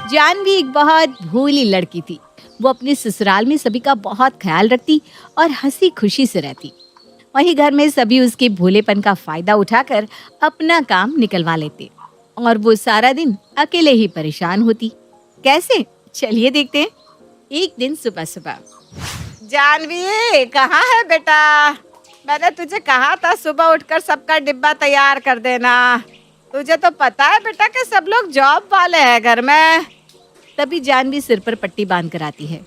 जानवी एक बहुत भोली लड़की थी। वो अपने ससुराल में सभी का बहुत ख्याल रखती और हंसी खुशी से रहती। वहीं घर में सभी उसके भोलेपन का फायदा उठाकर अपना काम निकलवा लेते और वो सारा दिन अकेले ही परेशान होती। कैसे? चलिए देखते हैं। एक दिन सुबह सुबह, जानवी कहाँ है बेटा? मैंने तुझे कहा था सुबह उठकर सबका डिब्बा तैयार कर देना। तुझे तो पता है बेटा कि सब लोग जॉब वाले हैं घर में। तभी जानवी सिर पर पट्टी बांध कर आती है।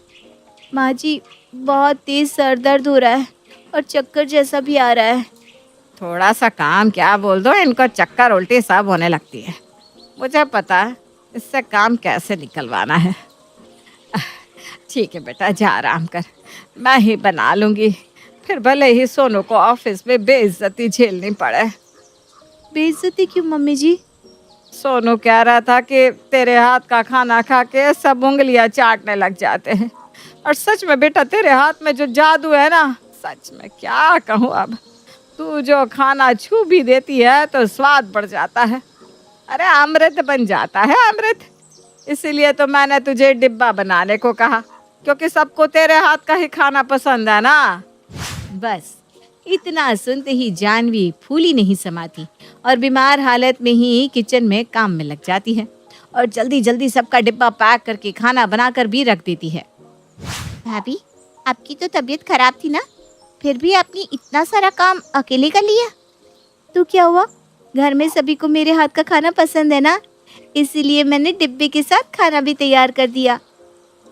माँ जी, बहुत तेज सर दर्द हो रहा है और चक्कर जैसा भी आ रहा है। थोड़ा सा काम क्या बोल दो, इनको चक्कर उल्टी सब होने लगती है। मुझे पता है इससे काम कैसे निकलवाना है। ठीक है बेटा, जा आराम कर, मैं ही बना लूंगी। फिर भले ही सोनू को ऑफिस में बेइज्जती झेलनी पड़े। बेइज्जती क्यों मम्मी जी? सोनू कह रहा था कि तेरे हाथ का खाना खा के सब उंगलियां चाटने लग जाते हैं। और सच में बेटा, तेरे हाथ में जो जादू है ना, सच में क्या कहूँ अब। तू जो खाना छू भी देती है तो स्वाद बढ़ जाता है। अरे अमृत बन जाता है, अमृत। इसीलिए तो मैंने तुझे डिब्बा बनाने को कहा, क्योंकि सबको तेरे हाथ का ही खाना पसंद है ना। बस इतना सुनते ही जानवी फूली नहीं समाती और बीमार हालत में ही किचन में काम में लग जाती है और जल्दी जल्दी सबका डिब्बा पैक करके खाना बनाकर भी रख देती है। भाभी, आपकी तो तबीयत खराब थी ना, फिर भी आपने इतना सारा काम अकेले कर लिया। तो क्या हुआ? घर में सभी को मेरे हाथ का खाना पसंद है ना, इसीलिए मैंने डिब्बे के साथ खाना भी तैयार कर दिया।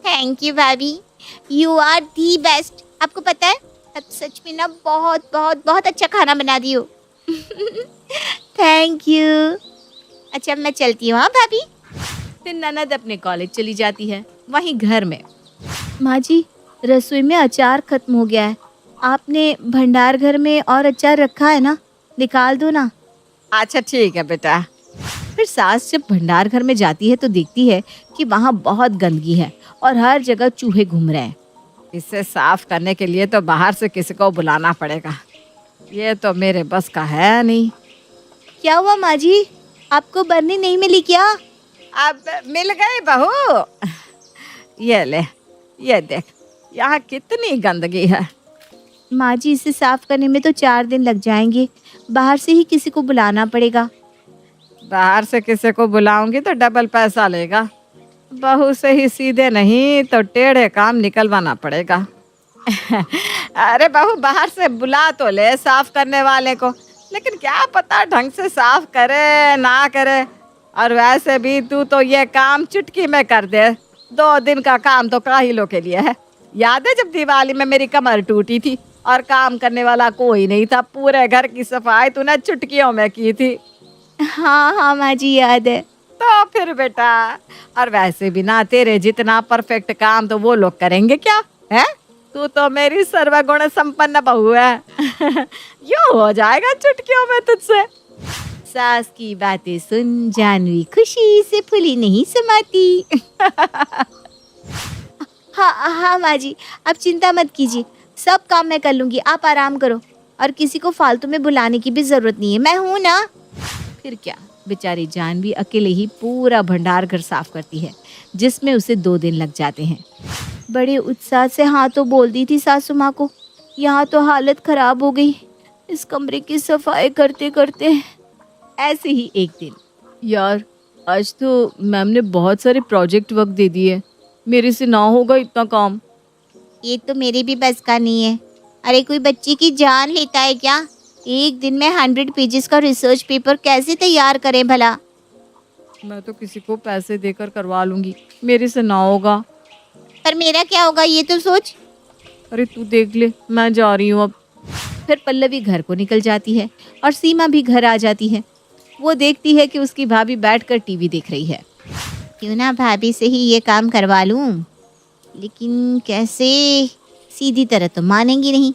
थैंक यू भाभी, यू आर दी बेस्ट। आपको पता है, अब सच में ना बहुत बहुत बहुत अच्छा खाना बना दी हो। Thank you. अच्छा, मैं चलती हूँ। हाँ भाभी। फिर ननद अपने कॉलेज चली जाती है। वहीं घर में, माँ जी, रसोई में अचार खत्म हो गया है। आपने भंडार घर में और अचार रखा है ना, निकाल दो ना। अच्छा ठीक है बेटा। फिर सास जब भंडार घर में जाती है तो देखती है कि वहाँ बहुत गंदगी है और हर जगह चूहे घूम रहे हैं। इसे साफ करने के लिए तो बाहर से किसी को बुलाना पड़ेगा। ये तो मेरे बस का है नहीं। क्या हुआ माँ जी, आपको बर्नी नहीं मिली क्या? अब मिल गई बहू। ये ले, ये देख, यहाँ कितनी गंदगी है। माँ जी, इसे साफ करने में तो 4 दिन लग जाएंगे। बाहर से ही किसी को बुलाना पड़ेगा। बाहर से किसी को बुलाऊंगी तो डबल पैसा लेगा। बहू से ही सीधे नहीं तो टेढ़े काम निकलवाना पड़ेगा। अरे बहू, बाहर से बुला तो ले साफ करने वाले को, लेकिन क्या पता ढंग से साफ करे ना करे। और वैसे भी तू तो ये काम चुटकी में कर दे। 2 दिन का काम तो काहिलों के लिए है। याद है जब दिवाली में मेरी कमर टूटी थी और काम करने वाला कोई नहीं था, पूरे घर की सफाई तूने चुटकियों में की थी। हाँ हाँ माँ जी, याद है। तो फिर बेटा, और वैसे भी ना तेरे जितना परफेक्ट काम तो वो लोग करेंगे क्या है? तू तो मेरी सर्वगुण संपन्न बहू है। यूं हो जाएगा चुटकियों में तुझसे। सास की बातें सुन जानवी खुशी से फूली नहीं समाती। हाँ हाँ माँ जी, आप चिंता मत कीजिए, सब काम मैं कर लूँगी, आप आराम करो। और किसी को फालतू में बुलाने की भी ज़रूरत नहीं है, मैं हूँ ना। फिर क्या, बेचारी जानवी अकेले ही पूरा भंडार घर साफ करती है, जिसमें उसे 2 दिन लग जाते हैं। बड़े उत्साह से हाँ तो बोल दी थी सासू माँ को। यहाँ तो हालत ख़राब हो गई इस कमरे की सफाई करते करते। ऐसे ही एक दिन, यार आज तो मैम ने बहुत सारे प्रोजेक्ट वर्क दे दिए, मेरे से ना होगा इतना काम। ये तो मेरे भी बस का नहीं है। अरे कोई बच्ची की जान लेता है क्या? एक दिन में 100 पेजेस का रिसर्च पेपर कैसे तैयार करें भला? मैं तो किसी को पैसे देकर करवा लूंगी, मेरे से ना होगा। पर मेरा क्या होगा ये तो सोच। अरे तू देख ले, मैं जा रही हूँ अब। फिर पल्लवी घर को निकल जाती है और सीमा भी घर आ जाती है। वो देखती है कि उसकी भाभी बैठकर टीवी देख रही है। क्यों ना भाभी से ही ये काम करवा लूँ, लेकिन कैसे? सीधी तरह तो मानेंगी नहीं।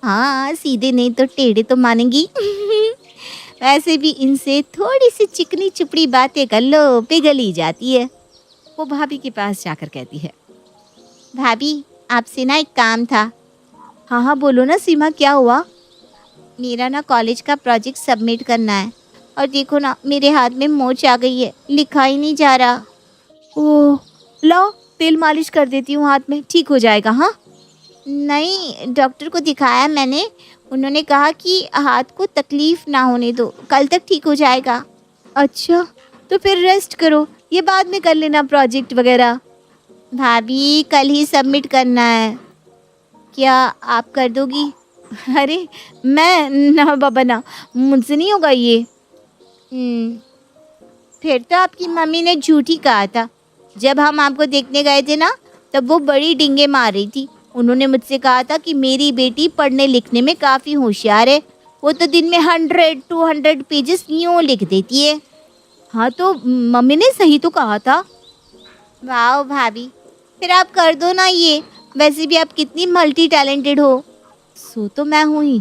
हाँ, सीधे नहीं तो टेढ़े तो मानेंगी। वैसे भी इनसे थोड़ी सी चिकनी चुपड़ी बातें कर लो, पिघल ही जाती है। वो भाभी के पास जाकर कहती है, भाभी आपसे ना एक काम था। हाँ हाँ बोलो ना सीमा, क्या हुआ? मेरा ना कॉलेज का प्रोजेक्ट सबमिट करना है और देखो ना मेरे हाथ में मोच आ गई है, लिखा ही नहीं जा रहा। ओह, लाओ तेल मालिश कर देती हूँ हाथ में, ठीक हो जाएगा। हाँ, नहीं, डॉक्टर को दिखाया मैंने। उन्होंने कहा कि हाथ को तकलीफ ना होने दो, कल तक ठीक हो जाएगा। अच्छा, तो फिर रेस्ट करो, ये बाद में कर लेना प्रोजेक्ट वगैरह। भाभी कल ही सबमिट करना है, क्या आप कर दोगी? अरे मैं ना बाबा ना, मुझसे नहीं होगा ये। हम्म, फिर तो आपकी मम्मी ने झूठ ही कहा था। जब हम आपको देखने गए थे ना, तब वो बड़ी डिंगे मार रही थी। उन्होंने मुझसे कहा था कि मेरी बेटी पढ़ने लिखने में काफ़ी होशियार है। वो तो दिन में 100-200 पेजेस यूँ लिख देती है। हाँ तो मम्मी ने सही तो कहा था। वाह भाभी, फिर आप कर दो ना ये। वैसे भी आप कितनी मल्टी टैलेंटेड हो। सो तो मैं हूँ ही,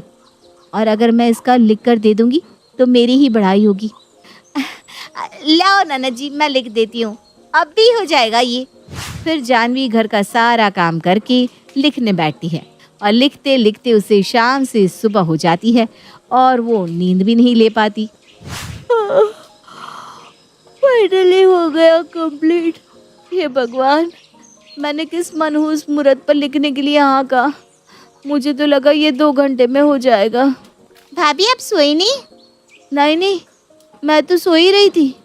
और अगर मैं इसका लिख कर दे दूंगी तो मेरी ही बढ़ाई होगी। लाओ नाना जी, मैं लिख देती हूँ, अब भी हो जाएगा ये। फिर जानवी घर का सारा काम करके लिखने बैठती है, और लिखते लिखते उसे शाम से सुबह हो जाती है और वो नींद भी नहीं ले पाती। फाइनली हो गया कंप्लीट। हे भगवान, मैंने किस मनहूस मुहूर्त पर लिखने के लिए हाँ कहा। मुझे तो लगा ये 2 घंटे में हो जाएगा। भाभी आप सोई नहीं? नहीं नहीं, मैं तो सो ही रही थी।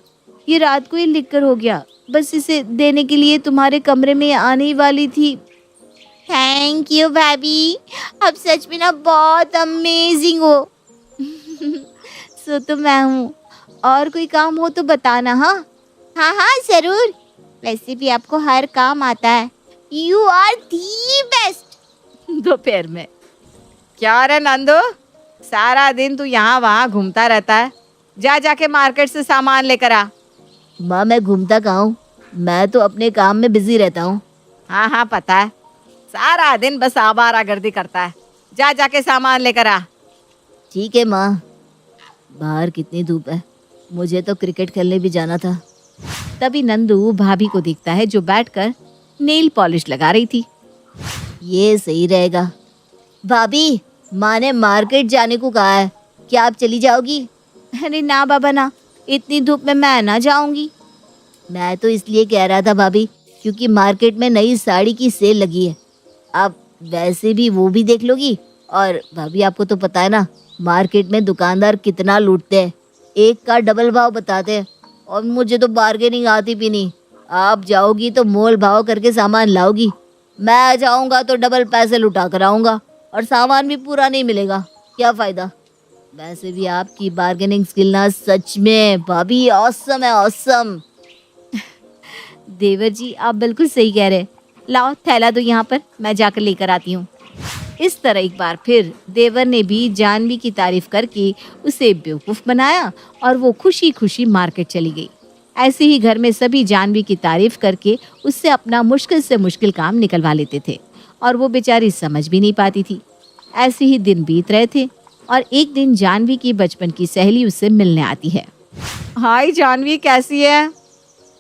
ये रात को ही लिखकर हो गया, बस इसे देने के लिए तुम्हारे कमरे में आने ही वाली थी। थैंक यू भाभी, आप सच में ना बहुत अमेजिंग हो। सो तो मैं हूँ, और कोई काम हो तो बताना। हाँ हाँ हाँ ज़रूर, वैसे भी आपको हर काम आता है। You are the best. दोपहर में क्या रे नंदू, सारा दिन तू यहाँ वहाँ घूमता रहता है। जा जाके मार्केट से सामान लेकर आ। माँ मैं घूमता कहाँ हूँ, मैं तो अपने काम में बिजी रहता हूँ। हाँ हाँ पता है, सारा दिन बस आवारागर्दी करता है। जा जाके सामान लेकर आ। ठीक है माँ। बाहर कितनी धूप है, मुझे तो क्रिकेट खेलने भी जाना था। तभी नंदू भाभी को दिखता है जो बैठकर नेल पॉलिश लगा रही थी। ये सही रहेगा। भाभी, माँ ने मार्केट जाने को कहा है, क्या आप चली जाओगी? अरे ना बाबा ना, इतनी धूप में मैं ना जाऊंगी। मैं तो इसलिए कह रहा था भाभी, क्योंकि मार्केट में नई साड़ी की सेल लगी है। आप वैसे भी वो भी देख लोगी, और भाभी आपको तो पता है ना, मार्केट में दुकानदार कितना लूटते हैं, एक का डबल भाव बताते हैं, और मुझे तो बार्गेनिंग आती भी नहीं। आप जाओगी तो मोल भाव करके सामान लाओगी, मैं जाऊंगा तो डबल पैसे लुटा कर आऊँगा, और सामान भी पूरा नहीं मिलेगा, क्या फ़ायदा। वैसे भी आपकी बार्गेनिंग स्किल ना सच में भाभी ऑसम है, ऑसम। देवर जी आप बिल्कुल सही कह रहे। लाओ थैला दो यहाँ पर, मैं जाकर लेकर आती हूँ। इस तरह एक बार फिर देवर ने भी जानवी की तारीफ करके उसे बेवकूफ़ बनाया, और वो खुशी खुशी मार्केट चली गई। ऐसे ही घर में सभी जानवी की तारीफ करके उससे अपना मुश्किल से मुश्किल काम निकलवा लेते थे, और वो बेचारी समझ भी नहीं पाती थी। ऐसे ही दिन बीत रहे थे, और एक दिन जानवी की बचपन की सहेली उससे मिलने आती है। हाय जानवी, कैसी है?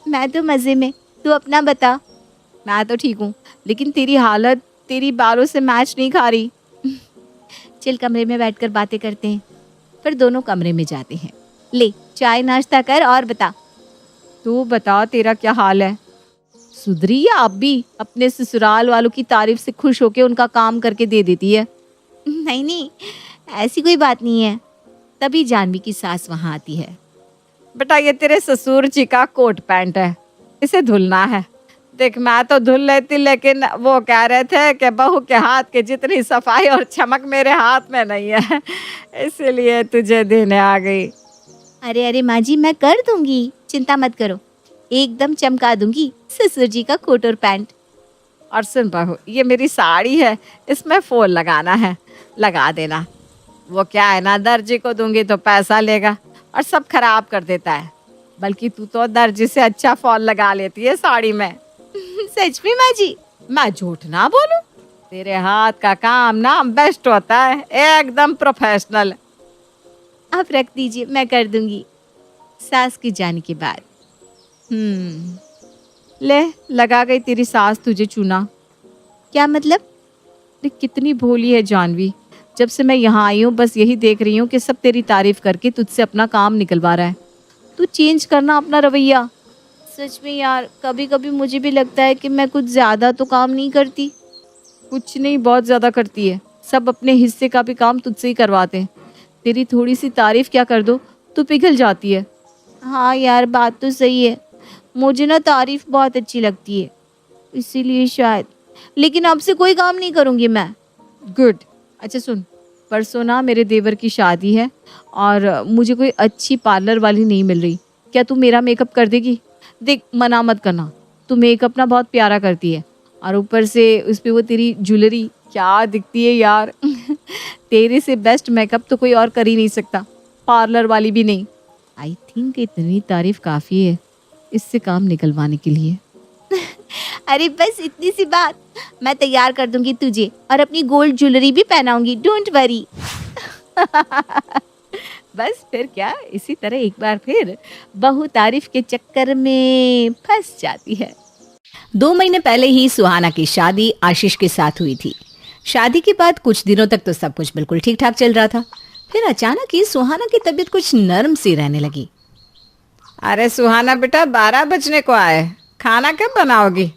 मैं तो मज़े में, तू अपना बता। मैं तो ठीक हूँ, लेकिन तेरी हालत तेरी बालों से मैच नहीं खा रही। चल कमरे में बैठकर बातें करते हैं। फिर दोनों कमरे में जाते हैं। ले चाय नाश्ता कर और बता। तू बता, तेरा क्या हाल है? सुधरी या अब भी अपने ससुराल वालों की तारीफ से खुश होकर उनका काम करके दे देती है? नहीं नहीं, ऐसी कोई बात नहीं है। तभी जानवी की सास वहाँ आती है। बेटा ये तेरे ससुर जी का कोट पैंट है, इसे धुलना है। देख मैं तो धुल लेती, लेकिन वो कह रहे थे कि बहू के हाथ की जितनी सफाई और चमक मेरे हाथ में नहीं है, इसीलिए तुझे देने आ गई। अरे अरे माँ जी, मैं कर दूंगी, चिंता मत करो, एकदम चमका दूंगी ससुर जी का कोट और पैंट। और सुन बहू, ये मेरी साड़ी है, इसमें फॉल लगाना है, लगा देना। वो क्या है ना, दर्जी को दूंगी तो पैसा लेगा और सब खराब कर देता है। बल्कि तू तो दर्जी से अच्छा फॉल लगा लेती है साड़ी में। सच में माँ जी? मैं झूठ ना बोलूं, तेरे हाथ का काम ना बेस्ट होता है, एकदम प्रोफेशनल। आप रख दीजिए, मैं कर दूंगी। सास की जाने के बाद ले लगा गई तेरी सास तुझे चूना। क्या मतलब? देख कितनी भोली है जानवी, जब से मैं यहाँ आई हूँ बस यही देख रही हूँ कि सब तेरी तारीफ करके तुझसे अपना काम निकलवा रहा है। तू चेंज करना अपना रवैया। सच में यार, कभी कभी मुझे भी लगता है कि मैं कुछ ज़्यादा तो काम नहीं करती। कुछ नहीं, बहुत ज़्यादा करती है। सब अपने हिस्से का भी काम तुझसे ही करवाते हैं। तेरी थोड़ी सी तारीफ क्या कर दो तो पिघल जाती है। हाँ यार, बात तो सही है। मुझे ना तारीफ बहुत अच्छी लगती है, इसीलिए शायद। लेकिन अब से कोई काम नहीं करूँगी मैं। गुड। अच्छा सुन, परसों ना मेरे देवर की शादी है और मुझे कोई अच्छी पार्लर वाली नहीं मिल रही। क्या तू मेरा मेकअप कर देगी? देख, मना मत करना। तू मेकअप ना बहुत प्यारा करती है और ऊपर से उस पे वो तेरी ज्वेलरी क्या दिखती है यार। तेरे से बेस्ट मेकअप तो कोई और कर ही नहीं सकता, पार्लर वाली भी नहीं। आई थिंक इतनी तारीफ काफ़ी है इससे काम निकलवाने के लिए। अरे बस इतनी सी बात, मैं तैयार कर दूंगी तुझे और अपनी गोल्ड ज्वेलरी भी पहनाऊंगी, डोंट वरी। बस फिर क्या, इसी तरह एक बार फिर बहू तारीफ के चक्कर में फंस जाती है। 2 महीने पहले ही सुहाना की शादी आशीष के साथ हुई थी। शादी के बाद कुछ दिनों तक तो सब कुछ बिल्कुल ठीक ठाक चल रहा था। फिर अचानक ही सुहाना की तबीयत कुछ नर्म सी रहने लगी। अरे सुहाना बेटा, 12 बजने को आए, खाना कब बनाओगी?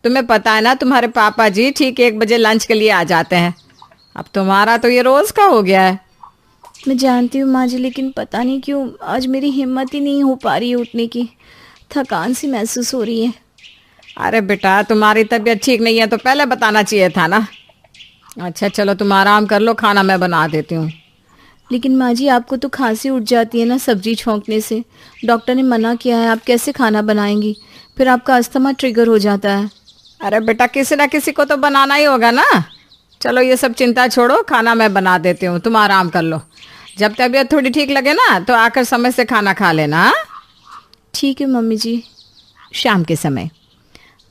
तुम्हें पता है ना, तुम्हारे पापा जी ठीक 1 बजे लंच के लिए आ जाते हैं। अब तुम्हारा तो ये रोज का हो गया है। मैं जानती हूँ माँ जी, लेकिन पता नहीं क्यों आज मेरी हिम्मत ही नहीं हो पा रही है उठने की। थकान सी महसूस हो रही है। अरे बेटा, तुम्हारी तबीयत ठीक नहीं है तो पहले बताना चाहिए था ना। अच्छा चलो, तुम आराम कर लो, खाना मैं बना देती हूँ। लेकिन माँ जी, आपको तो खांसी उठ जाती है ना सब्जी छोंकने से। डॉक्टर ने मना किया है, आप कैसे खाना बनाएंगी? फिर आपका अस्थमा ट्रिगर हो जाता है। अरे बेटा, किसी ना किसी को तो बनाना ही होगा ना। चलो ये सब चिंता छोड़ो, खाना मैं बना देती हूँ, तुम आराम कर लो। जब तबीयत थोड़ी ठीक लगे ना तो आकर समय से खाना खा लेना। हाँ? ठीक है मम्मी जी। शाम के समय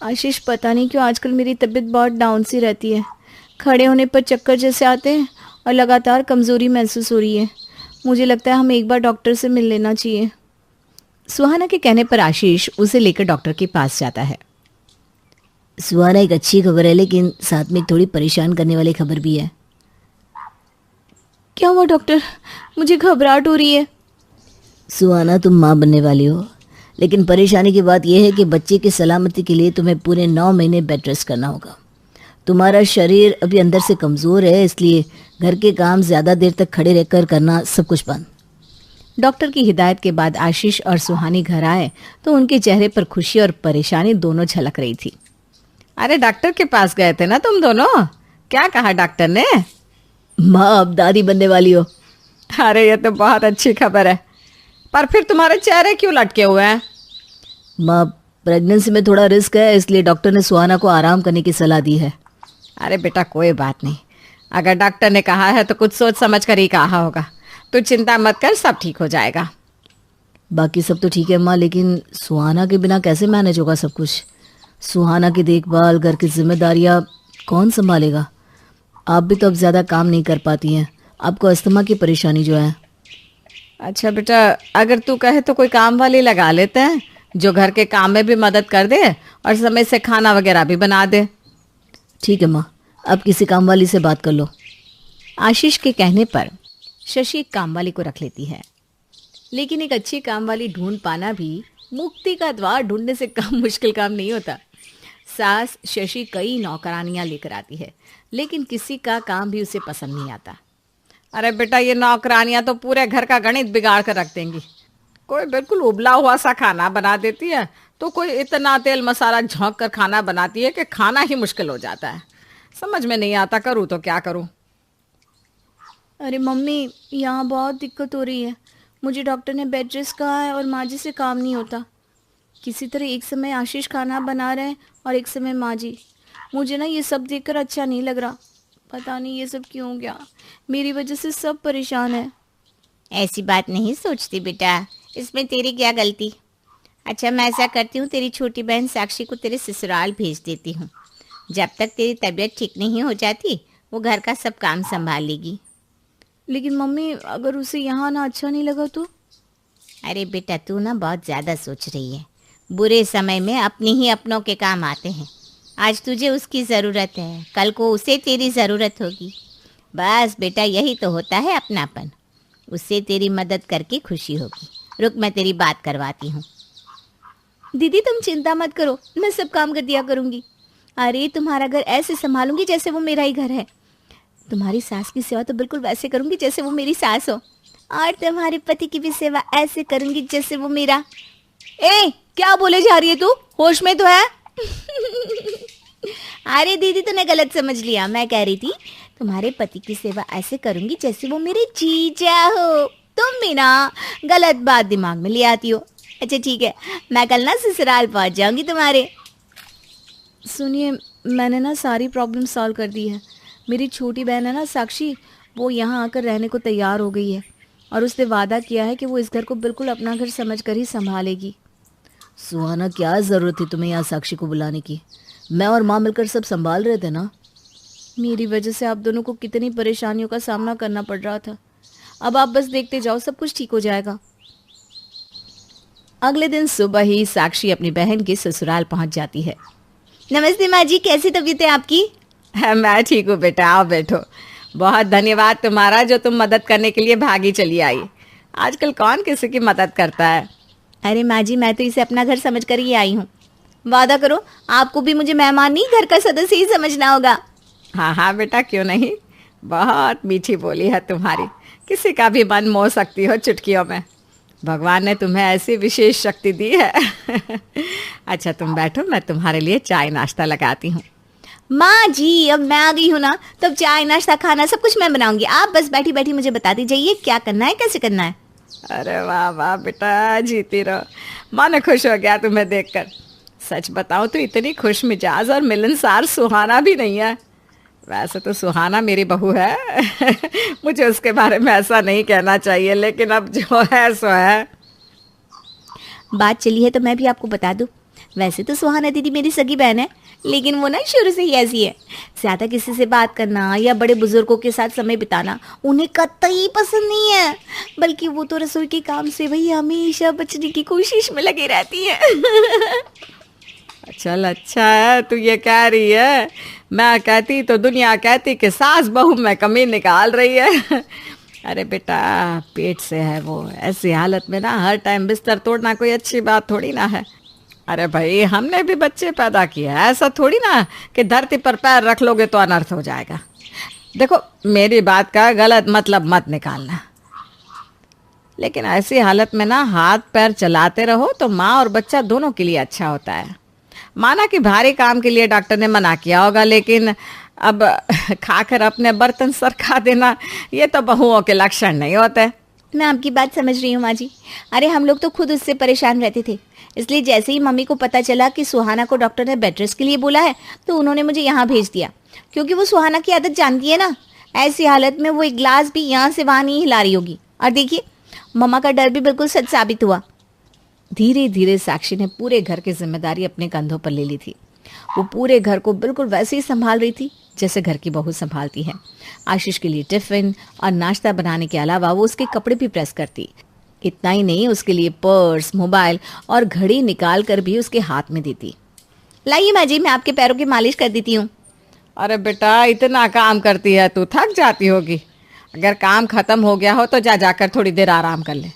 आशीष, पता नहीं क्यों आजकल मेरी तबीयत बहुत डाउन सी रहती है। खड़े होने पर चक्कर जैसे आते हैं और लगातार कमज़ोरी महसूस हो रही है। मुझे लगता है हमें एक बार डॉक्टर से मिल लेना चाहिए। सुहाना के कहने पर आशीष उसे लेकर डॉक्टर के पास जाता है। सुहाना, एक अच्छी खबर है लेकिन साथ में एक थोड़ी परेशान करने वाली खबर भी है। क्या हुआ डॉक्टर? मुझे घबराहट हो रही है। सुहाना, तुम माँ बनने वाली हो, लेकिन परेशानी की बात यह है कि बच्चे की सलामती के लिए तुम्हें पूरे 9 महीने बेड रेस्ट करना होगा। तुम्हारा शरीर अभी अंदर से कमज़ोर है, इसलिए घर के काम ज़्यादा देर तक खड़े रहकर करना सब कुछ बंद। डॉक्टर की हिदायत के बाद आशीष और सुहानी घर आए तो उनके चेहरे पर खुशी और परेशानी दोनों झलक रही थी। अरे डॉक्टर के पास गए थे ना तुम दोनों? क्या कहा डॉक्टर ने? माँ, अब दादी बनने वाली हो। अरे ये तो बहुत अच्छी खबर है, पर फिर तुम्हारे चेहरे क्यों लटके हुए हैं? माँ, प्रेगनेंसी में थोड़ा रिस्क है, इसलिए डॉक्टर ने सुहाना को आराम करने की सलाह दी है। अरे बेटा, कोई बात नहीं। अगर डॉक्टर ने कहा है तो कुछ सोच समझ कर ही कहा होगा। तू चिंता मत कर, सब ठीक हो जाएगा। बाकी सब तो ठीक है माँ, लेकिन सुहाना के बिना कैसे मैनेज होगा सब कुछ? सुहाना की देखभाल, घर की जिम्मेदारियाँ कौन संभालेगा? आप भी तो अब ज़्यादा काम नहीं कर पाती हैं, आपको अस्थमा की परेशानी जो है। अच्छा बेटा, अगर तू कहे तो कोई काम वाली लगा लेते हैं जो घर के काम में भी मदद कर दे और समय से खाना वगैरह भी बना दे। ठीक है माँ, आप किसी काम वाली से बात कर लो। आशीष के कहने पर शशि एक काम वाली को रख लेती है। लेकिन एक अच्छी काम वाली ढूंढ पाना भी मुक्ति का द्वार ढूंढने से कम मुश्किल काम नहीं होता। सास शशि कई नौकरानियां लेकर आती है, लेकिन किसी का काम भी उसे पसंद नहीं आता। अरे बेटा, ये नौकरानियां तो पूरे घर का गणित बिगाड़ कर रख देंगी। कोई बिल्कुल उबला हुआ सा खाना बना देती है, तो कोई इतना तेल मसाला झोंक कर खाना बनाती है कि खाना ही मुश्किल हो जाता है। समझ में नहीं आता, करूँ तो क्या करूँ। अरे मम्मी, यहाँ बहुत दिक्कत हो रही है। मुझे डॉक्टर ने बेड रेस्ट कहा है और माँ जी से काम नहीं होता। किसी तरह एक समय आशीष खाना बना रहे हैं और एक समय माँ जी। मुझे ना ये सब देखकर अच्छा नहीं लग रहा। पता नहीं ये सब क्यों हो गया, मेरी वजह से सब परेशान है। ऐसी बात नहीं सोचती बेटा, इसमें तेरी क्या गलती। अच्छा, मैं ऐसा करती हूँ, तेरी छोटी बहन साक्षी को तेरे ससुराल भेज देती हूँ। जब तक तेरी तबीयत ठीक नहीं हो जाती वो घर का सब काम संभाल लेगी। लेकिन मम्मी, अगर उसे यहाँ ना अच्छा नहीं लगा तो? अरे बेटा, तू ना बहुत ज़्यादा सोच रही है। बुरे समय में अपने ही अपनों के काम आते हैं। आज तुझे उसकी ज़रूरत है, कल को उसे तेरी ज़रूरत होगी। बस बेटा, यही तो होता है अपनापन। उससे तेरी मदद करके खुशी होगी। रुक, मैं तेरी बात करवाती हूँ। दीदी तुम चिंता मत करो, मैं सब काम कर दिया करूंगी। अरे तुम्हारा घर ऐसे संभालूंगी जैसे वो मेरा ही घर है। तुम्हारी सास की सेवा तो बिल्कुल वैसे करूंगी जैसे वो मेरी सास हो, और तुम्हारे पति की भी सेवा ऐसे करूंगी जैसे वो मेरा। ए क्या बोले जा रही है तू, होश में तो है? अरे दीदी तूने गलत समझ लिया, मैं कह रही थी तुम्हारे पति की सेवा ऐसे करूंगी जैसे वो मेरे जीजा हो। तुम भी ना गलत बात दिमाग में ले आती हो। अच्छा ठीक है, मैं कल ना ससुराल पहुंच जाऊंगी तुम्हारे। सुनिए, मैंने ना सारी प्रॉब्लम सॉल्व कर दी है। मेरी छोटी बहन है ना साक्षी, वो यहाँ आकर रहने को तैयार हो गई है और उसने वादा किया है कि वो इस घर को बिल्कुल अपना घर समझकर ही संभालेगी। सुहाना, क्या ज़रूरत थी तुम्हें यहाँ साक्षी को बुलाने की? मैं और माँ मिलकर सब संभाल रहे थे ना। मेरी वजह से आप दोनों को कितनी परेशानियों का सामना करना पड़ रहा था। अब आप बस देखते जाओ, सब कुछ ठीक हो जाएगा। अगले दिन सुबह ही साक्षी अपनी बहन के ससुराल पहुंच जाती है। नमस्ते माँ जी, कैसी तबीयत है आपकी? मैं ठीक हूँ बेटा, आओ बैठो। बहुत धन्यवाद तुम्हारा जो तुम मदद करने के लिए भागी चली आई। आजकल कौन किसी की मदद करता है। अरे माँ जी, मैं तो इसे अपना घर समझ कर ही आई हूँ। वादा करो आपको भी मुझे मेहमान नहीं, घर का सदस्य ही समझना होगा। हाँ हाँ बेटा, क्यों नहीं। बहुत मीठी बोली है तुम्हारी, किसी का भी मन मोह सकती हो चुटकियों में। भगवान ने तुम्हें ऐसी विशेष शक्ति दी है। अच्छा तुम बैठो, मैं तुम्हारे लिए चाय नाश्ता लगाती हूँ। माँ जी अब मैं आ गई हूँ ना, तो अब चाय नाश्ता खाना सब कुछ मैं बनाऊंगी। आप बस बैठी बैठी मुझे बताती जाइए क्या करना है, कैसे करना है। अरे वाह वाह बेटा, जीती रहो। मन खुश हो गया तुम्हें देखकर। सच बताऊँ तो इतनी खुश मिजाज और मिलनसार सुहाना भी नहीं है। वैसे तो सुहाना मेरी बहू है। मुझे उसके बारे में ऐसा नहीं कहना चाहिए, लेकिन अब जो है सो है। बात चली है तो मैं भी आपको बता दूं, वैसे तो सुहाना दीदी मेरी सगी बहन है, लेकिन वो ना शुरू से ही ऐसी है। ज़्यादा किसी से बात करना या बड़े बुजुर्गों के साथ समय बिताना उन्हें कतई पसंद नहीं है। बल्कि वो तो रसोई के काम से वही हमेशा बचने की कोशिश में लगी रहती है। चल अच्छा है तू ये कह रही है। मैं कहती तो दुनिया कहती कि सास बहू में कमी निकाल रही है। अरे बेटा, पेट से है वो, ऐसी हालत में ना हर टाइम बिस्तर तोड़ना कोई अच्छी बात थोड़ी ना है। अरे भाई, हमने भी बच्चे पैदा किए हैं, ऐसा थोड़ी ना कि धरती पर पैर रख लोगे तो अनर्थ हो जाएगा। देखो, मेरी बात का गलत मतलब मत निकालना, लेकिन ऐसी हालत में ना हाथ पैर चलाते रहो तो माँ और बच्चा दोनों के लिए अच्छा होता है। माना कि भारी काम के लिए डॉक्टर ने मना किया होगा, लेकिन अब खाकर अपने बर्तन सरका देना ये तो बहुओं के लक्षण नहीं होते। मैं आपकी बात समझ रही हूँ माँ जी। अरे हम लोग तो खुद उससे परेशान रहते थे, इसलिए जैसे ही मम्मी को पता चला कि सुहाना को डॉक्टर ने बेड रेस्ट के लिए बोला है तो उन्होंने मुझे यहाँ भेज दिया, क्योंकि वो सुहाना की आदत जानती है ना। ऐसी हालत में वो एक गिलास भी यहाँ से वहाँ नहीं हिला रही होगी। और देखिए, मम्मा का डर भी बिल्कुल सच साबित हुआ। धीरे धीरे साक्षी ने पूरे घर की जिम्मेदारी अपने कंधों पर ले ली थी। वो पूरे घर को बिल्कुल वैसे ही संभाल रही थी जैसे घर की बहू संभालती है। आशीष के लिए टिफिन और नाश्ता बनाने के अलावा वो उसके कपड़े भी प्रेस करती। इतना ही नहीं, उसके लिए पर्स, मोबाइल और घड़ी निकाल कर भी उसके हाथ में देती। लाइए माँ जी, मैं आपके पैरों की मालिश कर देती हूँ। अरे बेटा, इतना काम करती है तू, थक जाती होगी। अगर काम खत्म हो गया हो तो जाकर थोड़ी देर आराम कर ले।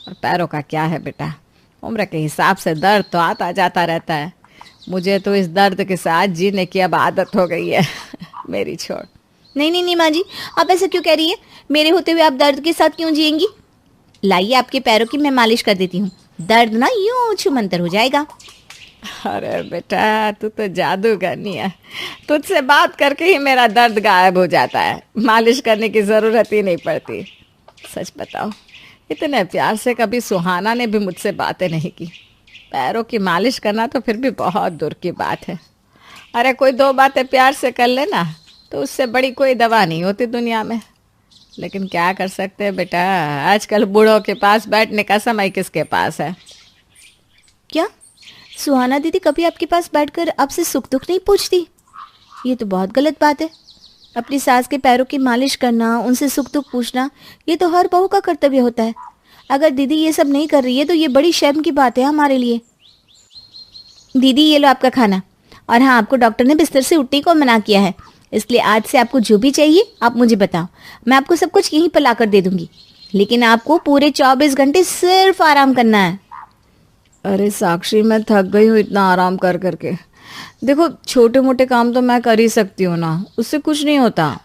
और पैरों का क्या है बेटा, उम्र के हिसाब से दर्द तो आता जाता रहता है। मुझे तो इस दर्द के साथ जीने की अब आदत हो गई है। मेरी छोड़। नहीं नहीं नहीं माँ जी, आप ऐसा क्यों कह रही है? मेरे होते हुए आप दर्द के साथ क्यों जिएंगी? लाइए आपके पैरों की मैं मालिश कर देती हूँ, दर्द ना यूं छुमंतर हो जाएगा। अरे बेटा, तू तो जादूगरनी है। तुझसे बात करके ही मेरा दर्द गायब हो जाता है, मालिश करने की ज़रूरत ही नहीं पड़ती। सच बताओ, इतने प्यार से कभी सुहाना ने भी मुझसे बातें नहीं की। पैरों की मालिश करना तो फिर भी बहुत दूर की बात है। अरे कोई दो बातें प्यार से कर लेना तो उससे बड़ी कोई दवा नहीं होती दुनिया में। लेकिन क्या कर सकते हैं बेटा, आजकल बूढ़ों के पास बैठने का समय किसके पास है। क्या सुहाना दीदी कभी आपके पास बैठकर आपसे सुख दुख नहीं पूछती? ये तो बहुत गलत बात है। अपनी सास के पैरों की मालिश करना, उनसे सुख दुख पूछना, ये तो हर बहू का कर्तव्य होता है। अगर दीदी ये सब नहीं कर रही है तो ये बड़ी शर्म की बात है हमारे लिए। दीदी ये लो आपका खाना। और हाँ, आपको डॉक्टर ने बिस्तर से उठने को मना किया है, इसलिए आज से आपको जो भी चाहिए आप मुझे बताओ, मैं आपको सब कुछ यहीं पर ला कर दे दूंगी। लेकिन आपको पूरे 24 घंटे सिर्फ आराम करना है। अरे साक्षी, मैं थक गई हूँ इतना आराम कर करके। देखो, छोटे मोटे काम तो मैं कर ही सकती हूँ ना, उससे कुछ नहीं होता।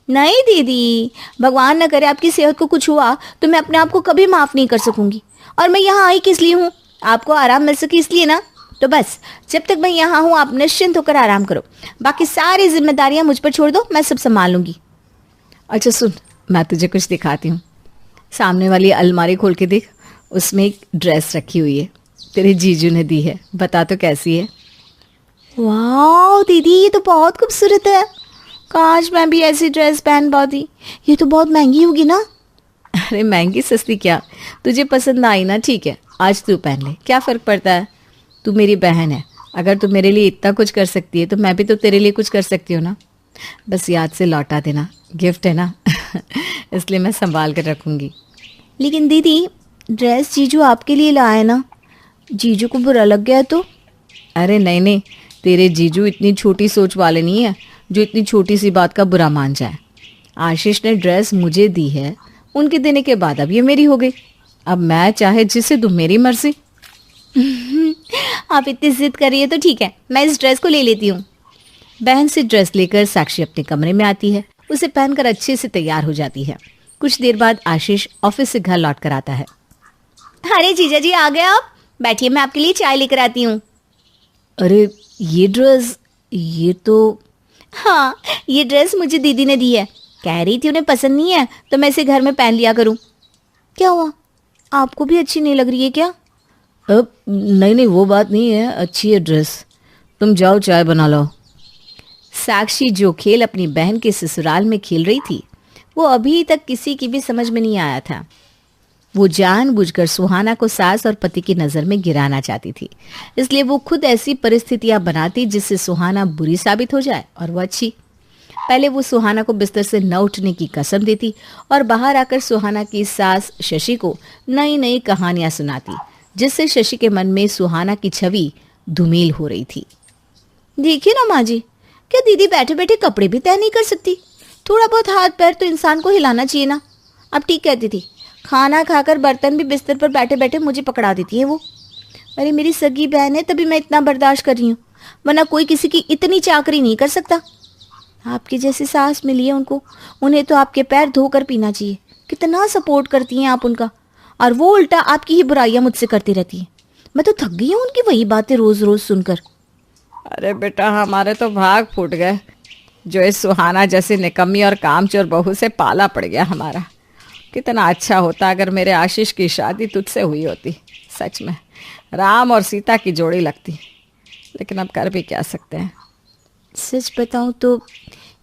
नहीं दीदी, भगवान न करे आपकी सेहत को कुछ हुआ तो मैं अपने आप को कभी माफ़ नहीं कर सकूंगी। और मैं यहाँ आई किस लिए हूँ? आपको आराम मिल सके इसलिए ना। तो बस, जब तक मैं यहाँ हूँ आप निश्चिंत होकर आराम करो। बाकी सारी जिम्मेदारियाँ मुझ पर छोड़ दो, मैं सब संभाल लूंगी। अच्छा सुन, मैं तुझे कुछ दिखाती हूँ। सामने वाली अलमारी खोल के देख, उसमें एक ड्रेस रखी हुई है, तेरे जीजू ने दी है। बता तो कैसी है? वाह दीदी, ये तो बहुत खूबसूरत है। काश मैं भी ऐसी ड्रेस पहन पाती। ये तो बहुत महंगी होगी ना? अरे महंगी सस्ती क्या, तुझे पसंद आई ना, ठीक है, आज तू पहन ले, क्या फ़र्क पड़ता है। तू मेरी बहन है, अगर तू मेरे लिए इतना कुछ कर सकती है तो मैं भी तो तेरे लिए कुछ कर सकती हूँ ना। बस याद से लौटा देना, गिफ्ट है ना। इसलिए मैं संभाल कर रखूँगी। लेकिन दीदी, ड्रेस जीजू आपके लिए लाए ना, जीजू को बुरा लग गया तो? अरे नहीं नहीं, तेरे जीजू इतनी छोटी सोच वाले नहीं है जो इतनी छोटी सी बात का बुरा मान जाए। आशीष ने ड्रेस मुझे दी है, उनके देने के बाद अब ये मेरी हो गई। अब मैं चाहे जिसे दूँ, मेरी मर्जी। आप इतनी जिद कर रही है तो ठीक है, मैं इस ड्रेस को ले लेती हूँ। बहन से ड्रेस लेकर साक्षी अपने कमरे में आती है, उसे पहनकर अच्छे से तैयार हो जाती है। कुछ देर बाद आशीष ऑफिस से घर लौट कर आता है। अरे जीजा जी, आ गए आप? बैठिए, मैं आपके लिए चाय लेकर आती हूँ। अरे ये ड्रेस, ये तो। हाँ, ये ड्रेस मुझे दीदी ने दी है। कह रही थी उन्हें पसंद नहीं है तो मैं इसे घर में पहन लिया करूँ। क्या हुआ, आपको भी अच्छी नहीं लग रही है क्या? अब नहीं नहीं, वो बात नहीं है, अच्छी है ड्रेस। तुम जाओ चाय बना लो। साक्षी जो खेल अपनी बहन के ससुराल में खेल रही थी, वो अभी तक किसी की भी समझ में नहीं आया था। वो जानबूझकर सुहाना को सास और पति की नज़र में गिराना चाहती थी, इसलिए वो खुद ऐसी परिस्थितियां बनाती जिससे सुहाना बुरी साबित हो जाए और वो अच्छी। पहले वो सुहाना को बिस्तर से न उठने की कसम देती और बाहर आकर सुहाना की सास शशि को नई नई कहानियां सुनाती, जिससे शशि के मन में सुहाना की छवि धूमिल हो रही थी। देखिए ना माँ जी, क्या दीदी बैठे बैठे कपड़े भी तय नहीं कर सकती? थोड़ा बहुत हाथ पैर तो इंसान को हिलाना चाहिए ना। अब ठीक कहती थी, खाना खाकर बर्तन भी बिस्तर पर बैठे बैठे मुझे पकड़ा देती है वो। अरे मेरी सगी बहन है तभी मैं इतना बर्दाश्त कर रही हूँ, वरना कोई किसी की इतनी चाकरी नहीं कर सकता। आपकी जैसी सास मिली है उनको, उन्हें तो आपके पैर धोकर पीना चाहिए। कितना सपोर्ट करती हैं आप उनका, और वो उल्टा आपकी ही बुराइयां मुझसे करती रहती हैं। मैं तो थक गई हूँ उनकी वही बातें रोज रोज सुनकर। अरे बेटा, हमारे तो भाग फूट गए जो इस सुहाना जैसी निकम्मी और कामचोर बहू से पाला पड़ गया हमारा। कितना अच्छा होता अगर मेरे आशीष की शादी तुझसे हुई होती। सच में राम और सीता की जोड़ी लगती, लेकिन अब कर भी क्या सकते हैं। सच बताऊं तो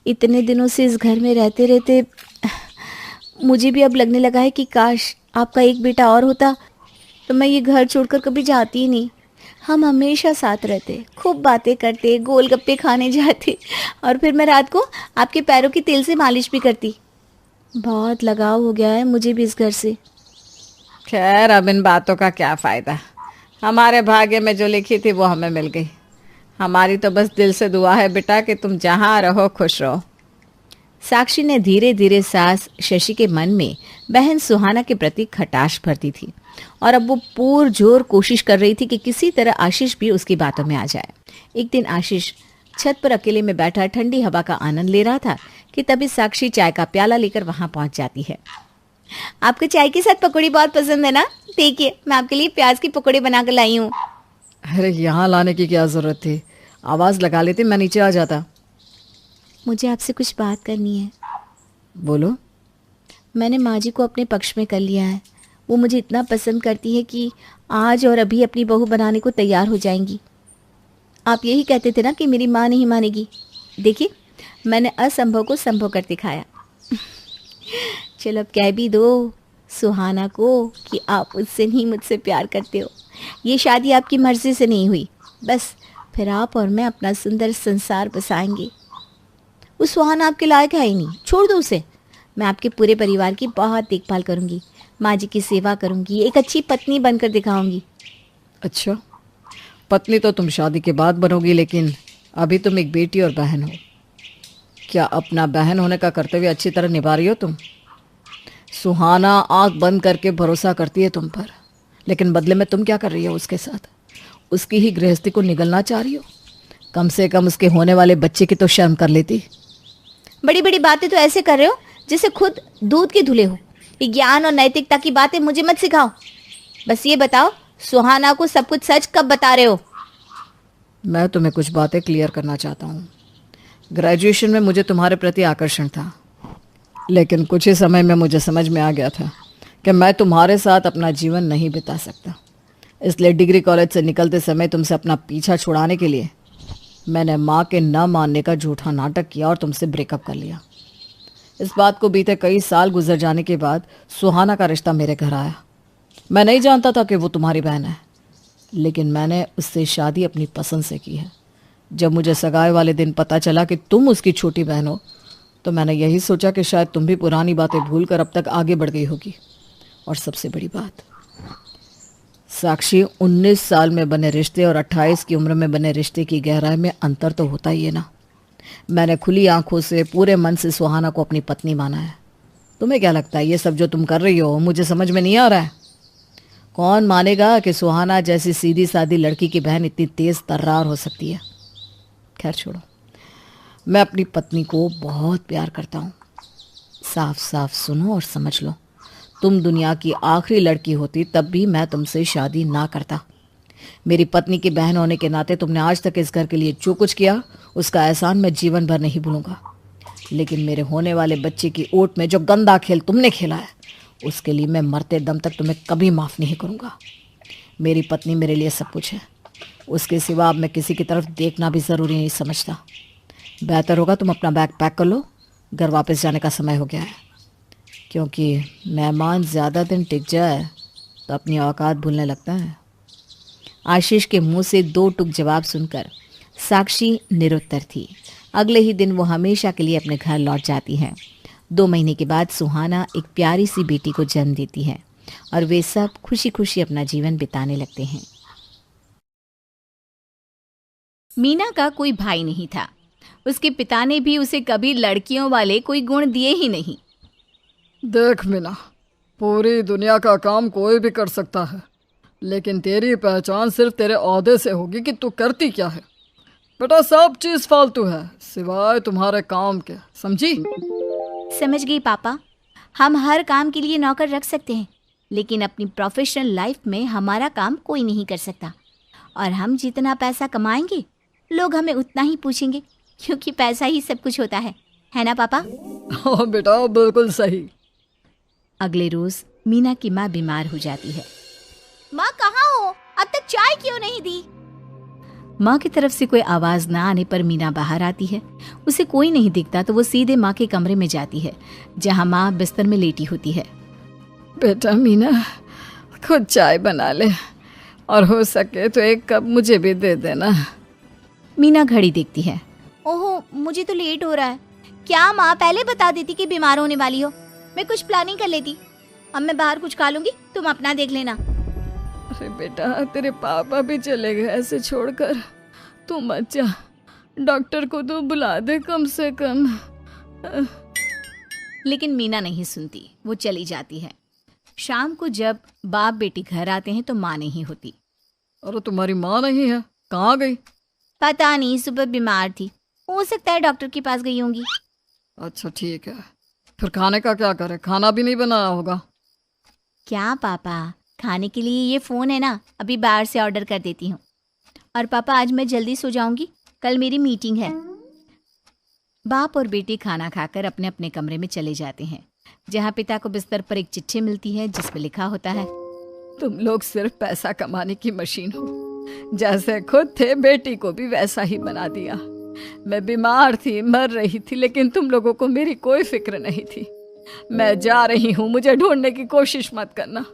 इतने दिनों से इस घर में रहते रहते मुझे भी अब लगने लगा है कि काश आपका एक बेटा और होता तो मैं ये घर छोड़कर कभी जाती ही नहीं। हम हमेशा साथ रहते, खूब बातें करते, गोलगप्पे खाने जाते, और फिर मैं रात को आपके पैरों की तेल से मालिश भी करती। बहुत लगाव हो गया है मुझे भी इस घर से। खैर, अब इन बातों का क्या फ़ायदा। हमारे भाग्य में जो लिखी थी वो हमें मिल गई। हमारी तो बस दिल से दुआ है बेटा कि तुम जहाँ रहो खुश रहो। साक्षी ने धीरे धीरे सास शशि के मन में बहन सुहाना के प्रति खटाश भरती थी, और अब वो पुरजोर कोशिश कर रही थी कि किसी तरह आशीष भी उसकी बातों में आ जाए। एक दिन आशीष छत पर अकेले में बैठा ठंडी हवा का आनंद ले रहा था कि तभी साक्षी चाय का प्याला लेकर वहां पहुंच जाती है। आपको चाय के साथ पकौड़ी बहुत पसंद है ना? देखिए, मैं आपके लिए प्याज की पकौड़ी बनाकर लाई हूँ। अरे यहाँ लाने की क्या ज़रूरत थी, आवाज़ लगा लेते, मैं नीचे आ जाता। मुझे आपसे कुछ बात करनी है। बोलो। मैंने माँ जी को अपने पक्ष में कर लिया है। वो मुझे इतना पसंद करती है कि आज और अभी अपनी बहू बनाने को तैयार हो जाएंगी। आप यही कहते थे ना कि मेरी माँ नहीं मानेगी। देखिए, मैंने असंभव को संभव कर दिखाया। चलो अब कह भी दो सुहाना को कि आप उससे नहीं मुझसे प्यार करते हो। ये शादी आपकी मर्जी से नहीं हुई, बस फिर आप और मैं अपना सुंदर संसार बसाएंगे। वो सुहाना आपके लायक है ही नहीं, छोड़ दो उसे। मैं आपके पूरे परिवार की बहुत देखभाल करूंगी, माँ जी की सेवा करूंगी, एक अच्छी पत्नी बनकर दिखाऊंगी। अच्छा, पत्नी तो तुम शादी के बाद बनोगी, लेकिन अभी तुम एक बेटी और बहन हो। क्या अपना बहन होने का कर्तव्य अच्छी तरह निभा रही हो तुम? सुहाना आंख बंद करके भरोसा करती है तुम पर, लेकिन बदले में तुम क्या कर रही हो उसके साथ? उसकी ही गृहस्थी को निगलना चाह रही हो? कम से कम उसके होने वाले बच्चे की तो शर्म कर लेती। बड़ी बड़ी बातें तो ऐसे कर रहे हो जैसे खुद दूध के धुले हो। ये ज्ञान और नैतिकता की बातें मुझे मत सिखाओ। बस ये बताओ, सुहाना को सब कुछ सच कब बता रहे हो? मैं तुम्हें कुछ बातें क्लियर करना चाहता हूँ। ग्रेजुएशन में मुझे तुम्हारे प्रति आकर्षण था, लेकिन कुछ ही समय में मुझे समझ में आ गया था कि मैं तुम्हारे साथ अपना जीवन नहीं बिता सकता। इसलिए डिग्री कॉलेज से निकलते समय तुमसे अपना पीछा छुड़ाने के लिए मैंने माँ के न मानने का झूठा नाटक किया और तुमसे ब्रेकअप कर लिया। इस बात को बीते कई साल गुजर जाने के बाद सुहाना का रिश्ता मेरे घर आया। मैं नहीं जानता था कि वो तुम्हारी बहन है, लेकिन मैंने उससे शादी अपनी पसंद से की है। जब मुझे सगाई वाले दिन पता चला कि तुम उसकी छोटी बहन हो, तो मैंने यही सोचा कि शायद तुम भी पुरानी बातें भूलकर अब तक आगे बढ़ गई होगी। और सबसे बड़ी बात, साक्षी, 19 साल में बने रिश्ते और 28 की उम्र में बने रिश्ते की गहराई में अंतर तो होता ही है ना। मैंने खुली आंखों से पूरे मन से सुहाना को अपनी पत्नी माना है। तुम्हें क्या लगता है ये सब जो तुम कर रही हो मुझे समझ में नहीं आ रहा है? कौन मानेगा कि सुहाना जैसी सीधी सादी लड़की की बहन इतनी तेज तर्रार हो सकती है? खैर छोड़ो, मैं अपनी पत्नी को बहुत प्यार करता हूँ। साफ साफ सुनो और समझ लो, तुम दुनिया की आखिरी लड़की होती तब भी मैं तुमसे शादी ना करता। मेरी पत्नी की बहन होने के नाते तुमने आज तक इस घर के लिए जो कुछ किया उसका एहसान मैं जीवन भर नहीं भूलूंगा। लेकिन मेरे होने वाले बच्चे की ओट में जो गंदा खेल तुमने खेला है उसके लिए मैं मरते दम तक तुम्हें कभी माफ़ नहीं करूंगा। मेरी पत्नी मेरे लिए सब कुछ है, उसके सिवा अब मैं किसी की तरफ देखना भी ज़रूरी नहीं समझता। बेहतर होगा तुम अपना बैग पैक कर लो, घर वापस जाने का समय हो गया है। क्योंकि मेहमान ज़्यादा दिन टिक जाए तो अपनी औकात भूलने लगता है। आशीष के मुंह से 2 टुक जवाब सुनकर साक्षी निरुत्तर थी। अगले ही दिन वो हमेशा के लिए अपने घर लौट जाती है। 2 महीने के बाद सुहाना एक प्यारी सी बेटी को जन्म देती है और वे सब खुशी खुशी अपना जीवन बिताने लगते हैं। मीना का कोई भाई नहीं था। उसके पिता ने भी उसे कभी लड़कियों वाले कोई गुण दिए ही नहीं। देख मीना, पूरी दुनिया का काम कोई भी कर सकता है, लेकिन तेरी पहचान सिर्फ तेरे ओहदे से होगी कि तू करती क्या है। बेटा, सब चीज़ फालतू है सिवाय तुम्हारे काम के, समझी? समझ गई पापा। हम हर काम के लिए नौकर रख सकते हैं, लेकिन अपनी प्रोफेशनल लाइफ में हमारा काम कोई नहीं कर सकता। और हम जितना पैसा कमाएंगे लोग हमें उतना ही पूछेंगे, क्योंकि पैसा ही सब कुछ होता है ना पापा? हाँ बेटा, बिल्कुल सही। अगले रोज मीना की माँ बीमार हो जाती है। माँ कहाँ हो? अब तक चाय क्यों नहीं दी? माँ की तरफ से कोई आवाज ना आने पर मीना बाहर आती है। उसे कोई नहीं दिखता तो वो सीधे माँ के कमरे में जाती है, जहाँ माँ बिस्तर में लेटी होती है। बेटा मीना, खुद चाय बना ले और हो सके तो 1 कप मुझे भी दे देना। मीना घड़ी देखती है। ओहो, मुझे तो लेट हो रहा है। क्या माँ पहले बता देती कि बीमार होने वाली हो? मैं कुछ प्लानिंग कर लेती। अब मैं बाहर कुछ खा लूंगी, तुम अपना देख लेना। अरे बेटा, तेरे पापा भी चले गए ऐसे छोड़कर, तू मत जा। डॉक्टर को तो बुला दे कम से कम। लेकिन मीना नहीं सुनती, वो चली जाती है। शाम को जब बाप बेटी घर आते हैं तो माँ नहीं होती। अरे तुम्हारी माँ नहीं है, कहाँ गई? पता नहीं, सुबह बीमार थी, हो सकता है डॉक्टर के पास गई होंगी। अच्छा ठीक है, फिर खाने का क्या करे? खाना भी नहीं बनाया होगा। क्या पापा, खाने के लिए ये फ़ोन है ना, अभी बाहर से ऑर्डर कर देती हूँ। और पापा, आज मैं जल्दी सो जाऊंगी, कल मेरी मीटिंग है। बाप और बेटी खाना खाकर अपने अपने कमरे में चले जाते हैं, जहाँ पिता को बिस्तर पर एक चिट्ठी मिलती है जिसमें लिखा होता है, तुम लोग सिर्फ पैसा कमाने की मशीन हो। जैसे खुद थे बेटी को भी वैसा ही बना दिया। मैं बीमार थी, मर रही थी, लेकिन तुम लोगों को मेरी कोई फिक्र नहीं थी। मैं जा रही हूँ, मुझे ढूंढने की कोशिश मत करना।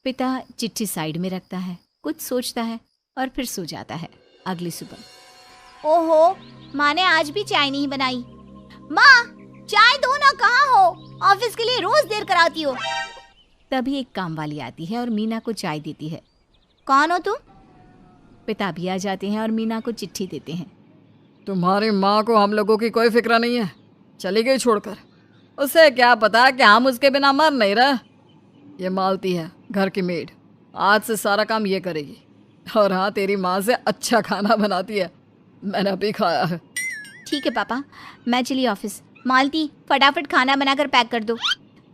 पिता चिट्ठी साइड में रखता है, कुछ सोचता है और फिर सो जाता है। अगली सुबह, ओहो, माँ ने आज भी चाय नहीं बनाई। माँ, चाय दो ना, कहाँ हो? ऑफिस के लिए रोज देर कराती हो। तभी एक काम वाली आती है और मीना को चाय देती है। कौन हो तुम? पिता भी आ जाते हैं और मीना को चिट्ठी देते हैं। तुम्हारी माँ को हम लोगों की कोई फिक्र नहीं है, चली गई छोड़कर। उसे क्या पता कि हम उसके बिना मर नहीं रहे। ये मालती है, घर की मेड। आज से सारा काम ये करेगी। और हाँ, तेरी माँ से अच्छा खाना बनाती है, मैंने अभी खाया है। ठीक है पापा, मैं चली ऑफिस। मालती, फटाफट खाना बनाकर पैक कर दो।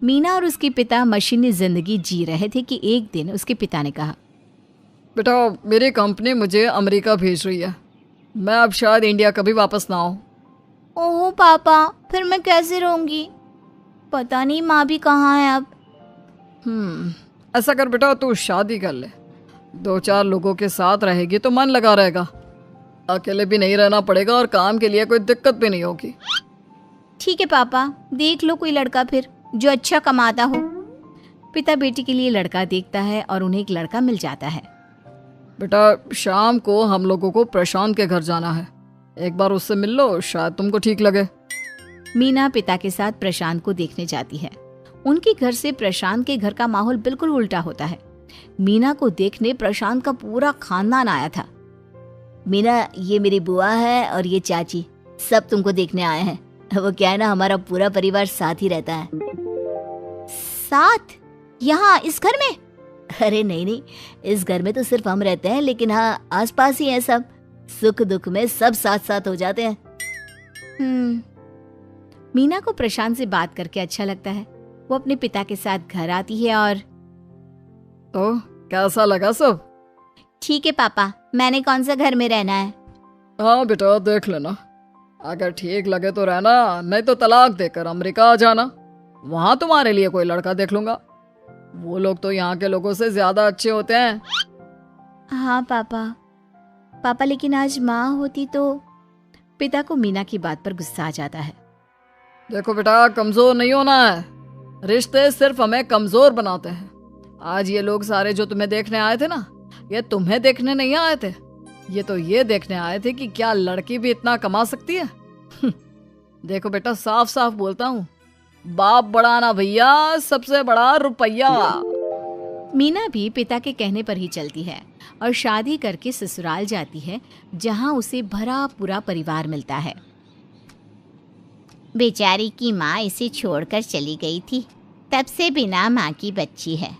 मीना और उसके पिता मशीनी जिंदगी जी रहे थे कि एक दिन उसके पिता ने कहा, बेटा, मेरी कंपनी मुझे अमेरिका भेज रही है, मैं अब शायद इंडिया कभी वापस ना आऊँ। ओहो पापा, फिर मैं कैसे रहूंगी? पता नहीं माँ भी कहाँ है अब। ऐसा कर बेटा, तू शादी कर ले, 2-4 लोगों के साथ रहेगी तो मन लगा रहेगा, अकेले भी नहीं रहना पड़ेगा और काम के लिए कोई दिक्कत भी नहीं होगी। ठीक है पापा, देख लो कोई लड़का फिर जो अच्छा कमाता हो। पिता बेटी के लिए लड़का देखता है और उन्हें एक लड़का मिल जाता है। बेटा, शाम को हम लोगों को प्रशांत के घर जाना है, एक बार उससे मिल लो, शायद तुमको ठीक लगे। मीना पिता के साथ प्रशांत को देखने जाती है। उनके घर से प्रशांत के घर का माहौल बिल्कुल उल्टा होता है। मीना को देखने प्रशांत का पूरा खानदान आया था। मीना, ये मेरी बुआ है और ये चाची, सब तुमको देखने आए हैं। वो क्या है ना, हमारा पूरा परिवार साथ ही रहता है। साथ? यहाँ इस घर में? अरे नहीं नहीं, इस घर में तो सिर्फ हम रहते हैं, लेकिन हाँ, आसपास ही हैं सब। सुख दुख में सब साथ साथ हो जाते हैं। मीना को प्रशांत से बात करके अच्छा लगता है। वो अपने पिता के साथ घर आती है और तो कैसा लगा सब? ठीक है पापा, मैंने कौन सा घर में रहना है? हाँ बेटा, देख लेना, अगर ठीक लगे तो रहना, नहीं तो तलाक देकर अमेरिका आ जाना, वहां तुम्हारे लिए कोई लड़का देख लूंगा। वो लोग तो यहाँ के लोगों से ज्यादा अच्छे होते हैं। हाँ पापा, लेकिन आज माँ होती तो। पिता को मीना की बात पर गुस्सा आ जाता है। देखो बेटा, कमजोर नहीं होना है, रिश्ते सिर्फ हमें कमजोर बनाते हैं। आज ये लोग सारे जो तुम्हें देखने आए थे ना, ये तुम्हें देखने नहीं आए थे, ये तो ये देखने आए थे कि क्या लड़की भी इतना कमा सकती है। देखो बेटा, साफ साफ बोलता हूँ, बाप बड़ा ना भैया, सबसे बड़ा रुपया। मीना भी पिता के कहने पर ही चलती है और शादी करके ससुराल जाती है, जहाँ उसे भरा पूरा परिवार मिलता है। बेचारी की माँ इसे छोड़कर चली गई थी, तब से बिना माँ की बच्ची है।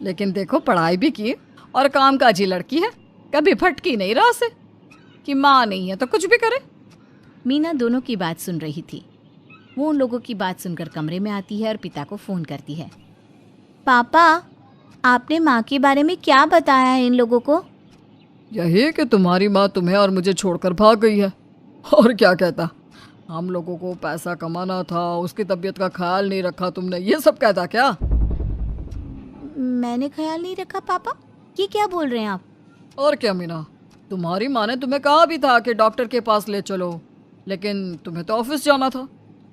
लेकिन देखो, पढ़ाई भी की और कामकाजी लड़की है, कभी भटकी नहीं रहा से कि माँ नहीं है तो कुछ भी करे। मीना दोनों की बात सुन रही थी। वो उन लोगों की बात सुनकर कमरे में आती है और पिता को फोन करती है। पापा, आपने माँ के बारे में क्या बताया है इन लोगों को? यही कि तुम्हारी माँ तुम्हें और मुझे छोड़कर भाग गई है। और क्या कहता, हम लोगों को पैसा कमाना था, उसकी तबीयत का ख्याल नहीं रखा तुमने, ये सब कहता क्या? मैंने ख्याल नहीं रखा पापा, ये क्या बोल रहे हैं आप? और क्या मीना, तुम्हारी माँ ने तुम्हें कहा भी था कि डॉक्टर के पास ले चलो, लेकिन तुम्हें तो ऑफिस जाना था।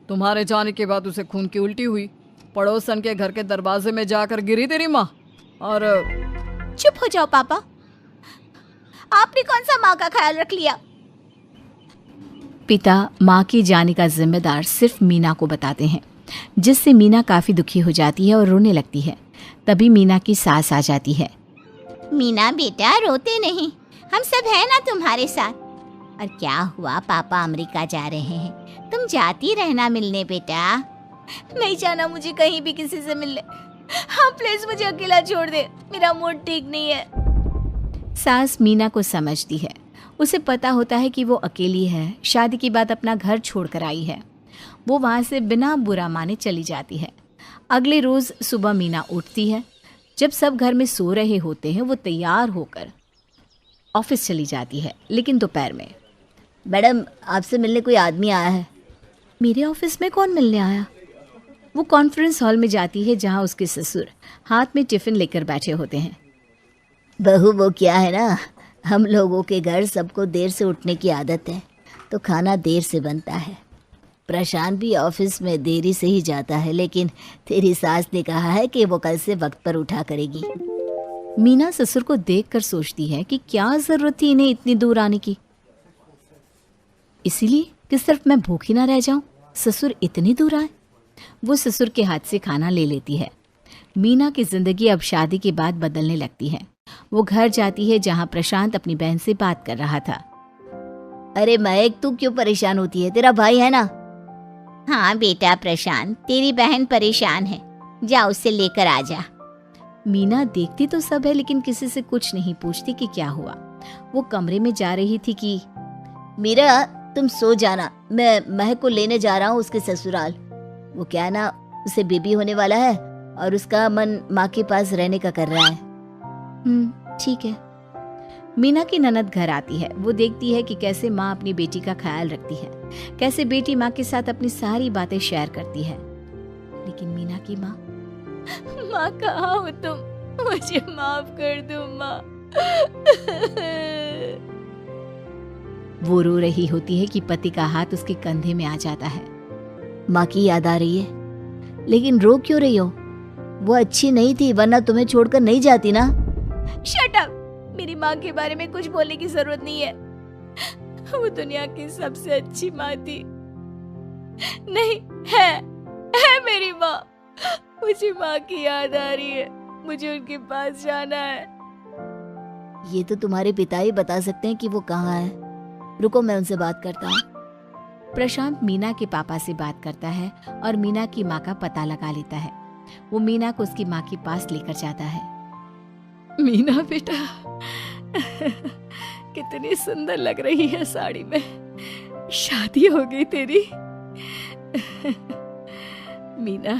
तुम्हारे जाने के बाद उसे खून की उल्टी हुई, पड़ोसन के घर के दरवाजे में जाकर गिरी तेरी माँ। और चुप हो जाओ पापा, आपने कौन सा माँ का ख्याल रख लिया? पिता माँ के जाने का जिम्मेदार सिर्फ मीना को बताते हैं, जिससे मीना काफी दुखी हो जाती है और रोने लगती है। तभी मीना की सास आ जाती है। मीना बेटा, रोते नहीं, हम सब है ना तुम्हारे साथ। और क्या हुआ, पापा अमेरिका जा रहे हैं, तुम जाती रहना मिलने बेटा। नहीं जाना मुझे कहीं भी किसी से मिलने। हाँ प्लीज मुझे अकेला छोड़ दे, मेरा मूड ठीक नहीं है। सास मीना को समझती है। उसे पता होता है कि वो अकेली है, शादी के बाद अपना घर छोड़कर आई है। वो वहाँ से बिना बुरा माने चली जाती है। अगले रोज सुबह मीना उठती है। जब सब घर में सो रहे होते हैं, वो तैयार होकर ऑफिस चली जाती है, लेकिन दोपहर में। मैडम, आपसे मिलने कोई आदमी आया है। मेरे ऑफिस में कौन मिलने आया? वो कॉन्फ्रेंस हॉल में जाती है, जहाँ उसके ससुर हाथ में टिफिन लेकर बैठे होते हैं। बहू, वो क्या है ना, हम लोगों के घर सबको देर से उठने की आदत है, तो खाना देर से बनता है। प्रशांत भी ऑफिस में देरी से ही जाता है, लेकिन तेरी सास ने कहा है कि वो कल से वक्त पर उठा करेगी। मीना ससुर को देखकर सोचती है कि क्या जरूरत थी इन्हें इतनी दूर आने की। इसीलिए कि सिर्फ मैं भूखी ना रह जाऊं, ससुर इतनी दूर आए। वो ससुर के हाथ से खाना ले लेती है। मीना की जिंदगी अब शादी के बाद बदलने लगती है। वो घर जाती है जहाँ प्रशांत अपनी बहन से बात कर रहा था। अरे महक, तू क्यों परेशान होती है? तेरा भाई है ना। हाँ बेटा प्रशांत, तेरी बहन परेशान है, जा उसे लेकर आ जा। मीना देखती तो सब है लेकिन किसी से कुछ नहीं पूछती कि क्या हुआ। वो कमरे में जा रही थी कि मीरा, तुम सो जाना, मैं महक को लेने जा रहा हूँ उसके ससुराल। वो क्या है ना, उसे बेबी होने वाला है और उसका मन माँ के पास रहने का कर रहा है। ठीक है। मीना की ननद घर आती है। वो देखती है कि कैसे माँ अपनी बेटी का ख्याल रखती है, कैसे बेटी माँ के साथ अपनी सारी बातें शेयर करती है। लेकिन मीना की माँ कहाँ हो तुम? मुझे माफ कर दो माँ। वो रो रही होती है कि पति का हाथ उसके कंधे में आ जाता है। माँ की याद आ रही है, लेकिन रो क्यों रही हो? वो अच्छी नहीं थी, वरना तुम्हें छोड़कर नहीं जाती ना। Shut up! मेरी माँ के बारे में कुछ बोलने की जरूरत नहीं है। वो दुनिया की सबसे अच्छी माँ थी। नहीं है मेरी माँ। मुझे माँ की याद आ रही है, मुझे उनके पास जाना है। ये तो तुम्हारे पिता ही बता सकते हैं कि वो कहाँ है। रुको, मैं उनसे बात करता हूँ। प्रशांत मीना के पापा से बात करता है और मीना की माँ का पता लगा लेता है। वो मीना को उसकी माँ के पास लेकर जाता है। मीना बेटा, कितनी सुंदर लग रही है साड़ी में। शादी हो गई तेरी। मीना,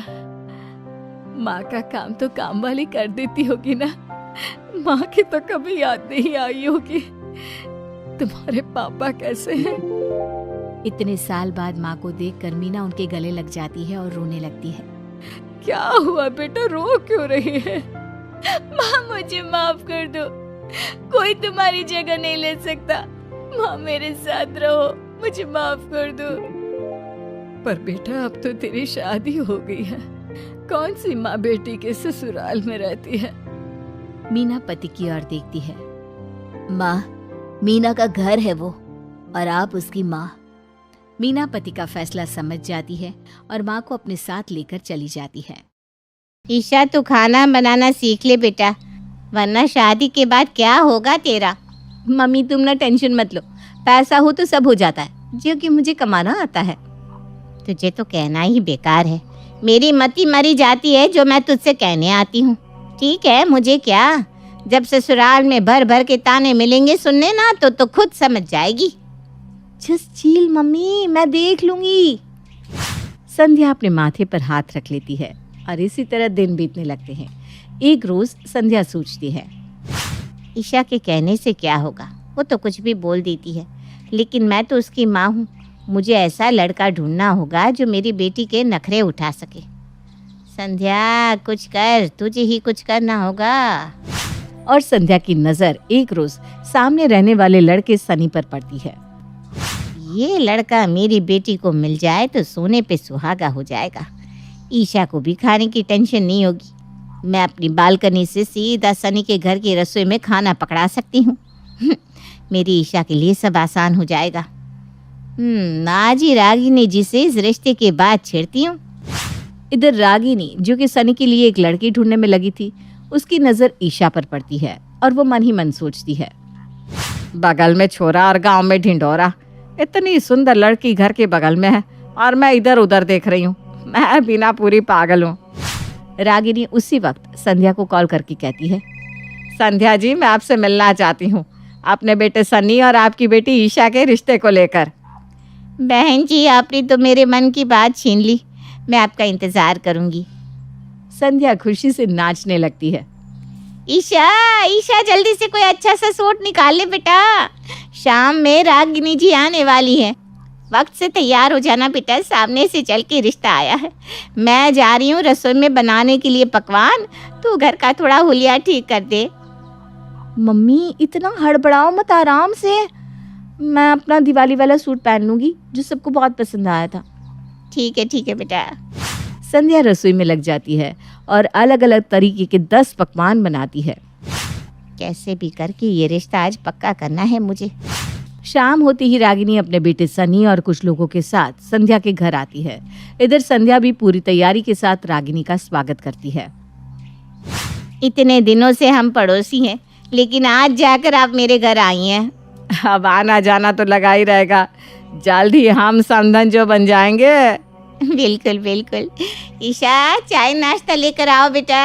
माँ का काम तो काम वाली कर देती होगी ना। माँ की तो कभी याद नहीं आई होगी। तुम्हारे पापा कैसे हैं? इतने साल बाद माँ को देखकर मीना उनके गले लग जाती है और रोने लगती है। क्या हुआ बेटा, रो क्यों रही है? माँ, मुझे माफ कर दो। कोई तुम्हारी जगह नहीं ले सकता। माँ, मेरे साथ रहो, मुझे माफ कर दो। पर बेटा, अब तो तेरी शादी हो गई है। कौन सी माँ बेटी के ससुराल में रहती है? मीना पति की ओर देखती है। माँ, मीना का घर है वो, और आप उसकी माँ। मीना पति का फैसला समझ जाती है और माँ को अपने साथ लेकर चली जाती है। ईशा, तू खाना बनाना सीख ले बेटा, वरना शादी के बाद क्या होगा तेरा। मम्मी, तुम ना टेंशन मत लो। पैसा हो तो सब हो जाता है, जो कि मुझे कमाना आता है। तुझे तो कहना ही बेकार है। मेरी मती मरी जाती है जो मैं तुझसे कहने आती हूँ। ठीक है, मुझे क्या, जब ससुराल में भर भर के ताने मिलेंगे सुनने ना, तो खुद समझ जाएगी। जस्ट चिल मम्मी, मैं देख लूंगी। संध्या अपने माथे पर हाथ रख लेती है और इसी तरह दिन बीतने लगते हैं। एक रोज संध्या सोचती है, ईशा के कहने से क्या होगा, वो तो कुछ भी बोल देती है, लेकिन मैं तो उसकी माँ हूँ। मुझे ऐसा लड़का ढूंढना होगा जो मेरी बेटी के नखरे उठा सके। संध्या, कुछ कर, तुझे ही कुछ करना होगा। और संध्या की नजर एक रोज सामने रहने वाले लड़के सनी पर पड़ती है। ये लड़का मेरी बेटी को मिल जाए तो सोने पे सुहागा हो जाएगा। ईशा को भी खाने की टेंशन नहीं होगी। मैं अपनी बालकनी से सीधा सनी के घर की रसोई में खाना पकड़ा सकती हूँ। मेरी ईशा के लिए सब आसान हो जाएगा। आज ही रागिनी जी से इस रिश्ते के बाद छेड़ती हूँ। इधर रागिनी, जो कि सनी के लिए एक लड़की ढूंढने में लगी थी, उसकी नजर ईशा पर पड़ती है और वो मन ही मन सोचती है, बगल में छोरा और गांव में ढिंढोरा। इतनी सुंदर लड़की घर के बगल में है और मैं इधर उधर देख रही हूँ। मैं बिना पूरी पागल हूँ। रागिनी उसी वक्त संध्या को कॉल करके कहती है, संध्या जी, मैं आपसे मिलना चाहती हूँ अपने बेटे सनी और आपकी बेटी ईशा के रिश्ते को लेकर। बहन जी, आपने तो मेरे मन की बात छीन ली। मैं आपका इंतजार करूंगी। संध्या खुशी से नाचने लगती है। ईशा, ईशा, जल्दी से कोई अच्छा सा सूट निकाल ले बेटा। शाम में रागिनी जी आने वाली है। वक्त से तैयार हो जाना बेटा, सामने से चल के रिश्ता आया है। मैं जा रही हूँ रसोई में बनाने के लिए पकवान। तू घर का थोड़ा हुलिया ठीक कर दे। मम्मी, इतना हड़बड़ाओ मत, आराम से। मैं अपना दिवाली वाला सूट पहन लूंगी जो सबको बहुत पसंद आया था। ठीक है बेटा। संध्या रसोई में लग जाती है और अलग अलग तरीके के 10 पकवान बनाती है। कैसे भी करके ये रिश्ता आज पक्का करना है मुझे। शाम होते ही रागिनी अपने बेटे सनी और कुछ लोगों के साथ संध्या के घर आती है। इधर संध्या भी पूरी तैयारी के साथ रागिनी का स्वागत करती है। इतने दिनों से हम पड़ोसी हैं, लेकिन आज जाकर आप मेरे घर आई हैं। अब आना जाना तो लगा ही रहेगा। जल्द ही हम समधन जो बन जाएंगे। बिल्कुल बिल्कुल। ईशा, चाय नाश्ता लेकर आओ बेटा।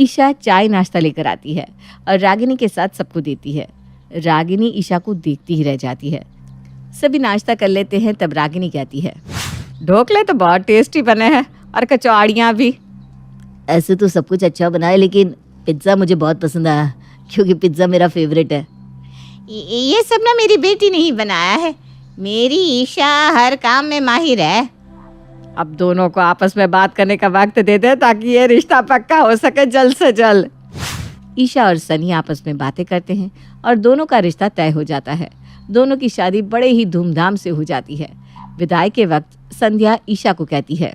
ईशा चाय नाश्ता लेकर आती है और रागिनी के साथ सबको देती है। रागिनी ईशा को देखती ही रह जाती है। सभी नाश्ता कर लेते हैं, तब रागिनी कहती है, ढोकले तो बहुत टेस्टी बने हैं और कचौड़ियाँ भी। ऐसे तो सब कुछ अच्छा बना है, लेकिन पिज्ज़ा मुझे बहुत पसंद आया, क्योंकि पिज्ज़ा मेरा फेवरेट है। ये सब ना मेरी बेटी ने ही बनाया है। मेरी ईशा हर काम में माहिर है। अब दोनों को आपस में बात करने का वक्त दे दे ताकि ये रिश्ता पक्का हो सके जल्द से जल्द। ईशा और सनी आपस में बातें करते हैं और दोनों का रिश्ता तय हो जाता है। दोनों की शादी बड़े ही धूमधाम से हो जाती है। विदाई के वक्त संध्या ईशा को कहती है,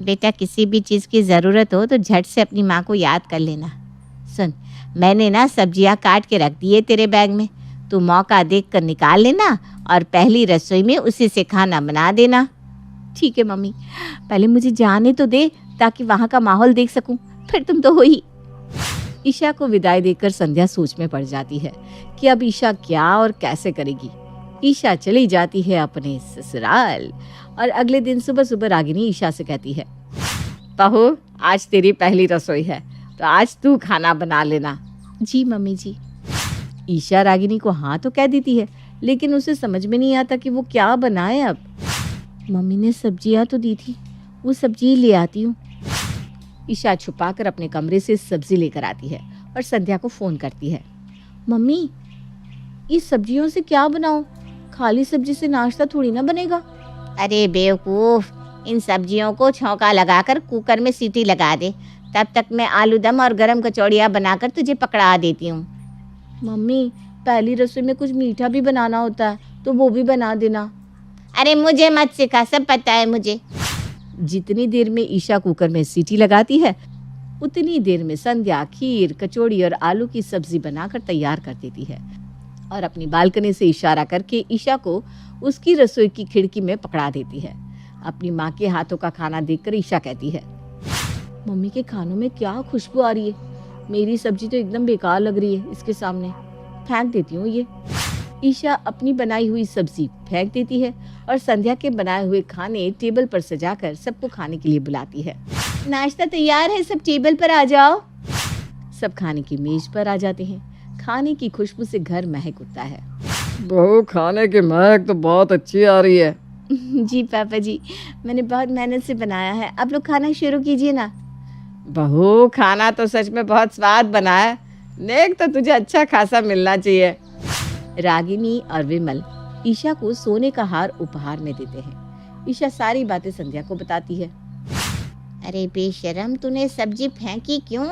बेटा किसी भी चीज़ की ज़रूरत हो तो झट से अपनी माँ को याद कर लेना। सुन, मैंने ना सब्जियाँ काट के रख दी है तेरे बैग में, तू मौका देख कर निकाल लेना और पहली रसोई में उसी से खाना बना देना। ठीक है मम्मी, पहले मुझे जाने तो दे ताकि वहाँ का माहौल देख सकूं, फिर तुम तो हो ही। ईशा को विदाई देकर संध्या सोच में पड़ जाती है कि अब ईशा क्या और कैसे करेगी। ईशा चली जाती है अपने ससुराल और अगले दिन सुबह सुबह रागिनी ईशा से कहती है, बहू आज तेरी पहली रसोई है तो आज तू खाना बना लेना। जी मम्मी जी। ईशा रागिनी को हाँ तो कह देती है, लेकिन उसे समझ में नहीं आता कि वो क्या बनाए। अब मम्मी ने सब्जियां तो दी थी, वो सब्जी ले आती हूँ। ईशा छुपाकर अपने कमरे से सब्जी लेकर आती है और संध्या को फोन करती है, मम्मी इस सब्जियों से क्या बनाऊं? खाली सब्जी से नाश्ता थोड़ी ना बनेगा। अरे बेवकूफ़, इन सब्जियों को छौंका लगाकर कुकर में सीटी लगा दे, तब तक मैं आलू दम और गरम कचौड़ियाँ बनाकर तुझे पकड़ा देती हूँ। मम्मी पहली रसोई में कुछ मीठा भी बनाना होता है, तो वो भी बना देना। अरे मुझे मत सिखा, सब पता है मुझे। जितनी देर में ईशा कुकर में सीटी लगाती है, उतनी देर में संध्या खीर, कचौड़ी और आलू की सब्जी बनाकर तैयार कर देती है और अपनी बालकनी से इशारा करके ईशा को उसकी रसोई की खिड़की में पकड़ा देती है। अपनी माँ के हाथों का खाना देखकर ईशा कहती है, मम्मी के खानों में क्या खुशबू आ रही है। मेरी सब्जी तो एकदम बेकार लग रही है, इसके सामने फेंक देती हूँ ये। ईशा अपनी बनाई हुई सब्जी फेंक देती है और संध्या के बनाए हुए खाने टेबल पर सजाकर सबको खाने के लिए बुलाती है। नाश्ता तैयार है, सब टेबल पर आ जाओ। सब खाने की मेज पर आ जाते हैं। खाने की खुशबू से घर महक उठता है। बहू खाने की महक तो बहुत अच्छी आ रही है। जी पापा जी, मैंने बहुत मेहनत से बनाया है, आप लोग खाना शुरू कीजिए ना। बहू खाना तो सच में बहुत स्वाद बना है, नेक तो तुझे अच्छा खासा मिलना चाहिए। रागिनी और विमल ईशा को सोने का हार उपहार में देते हैं। ईशा सारी बातें संध्या को बताती है। अरे बेशरम, तूने सब्जी फेंकी क्यों?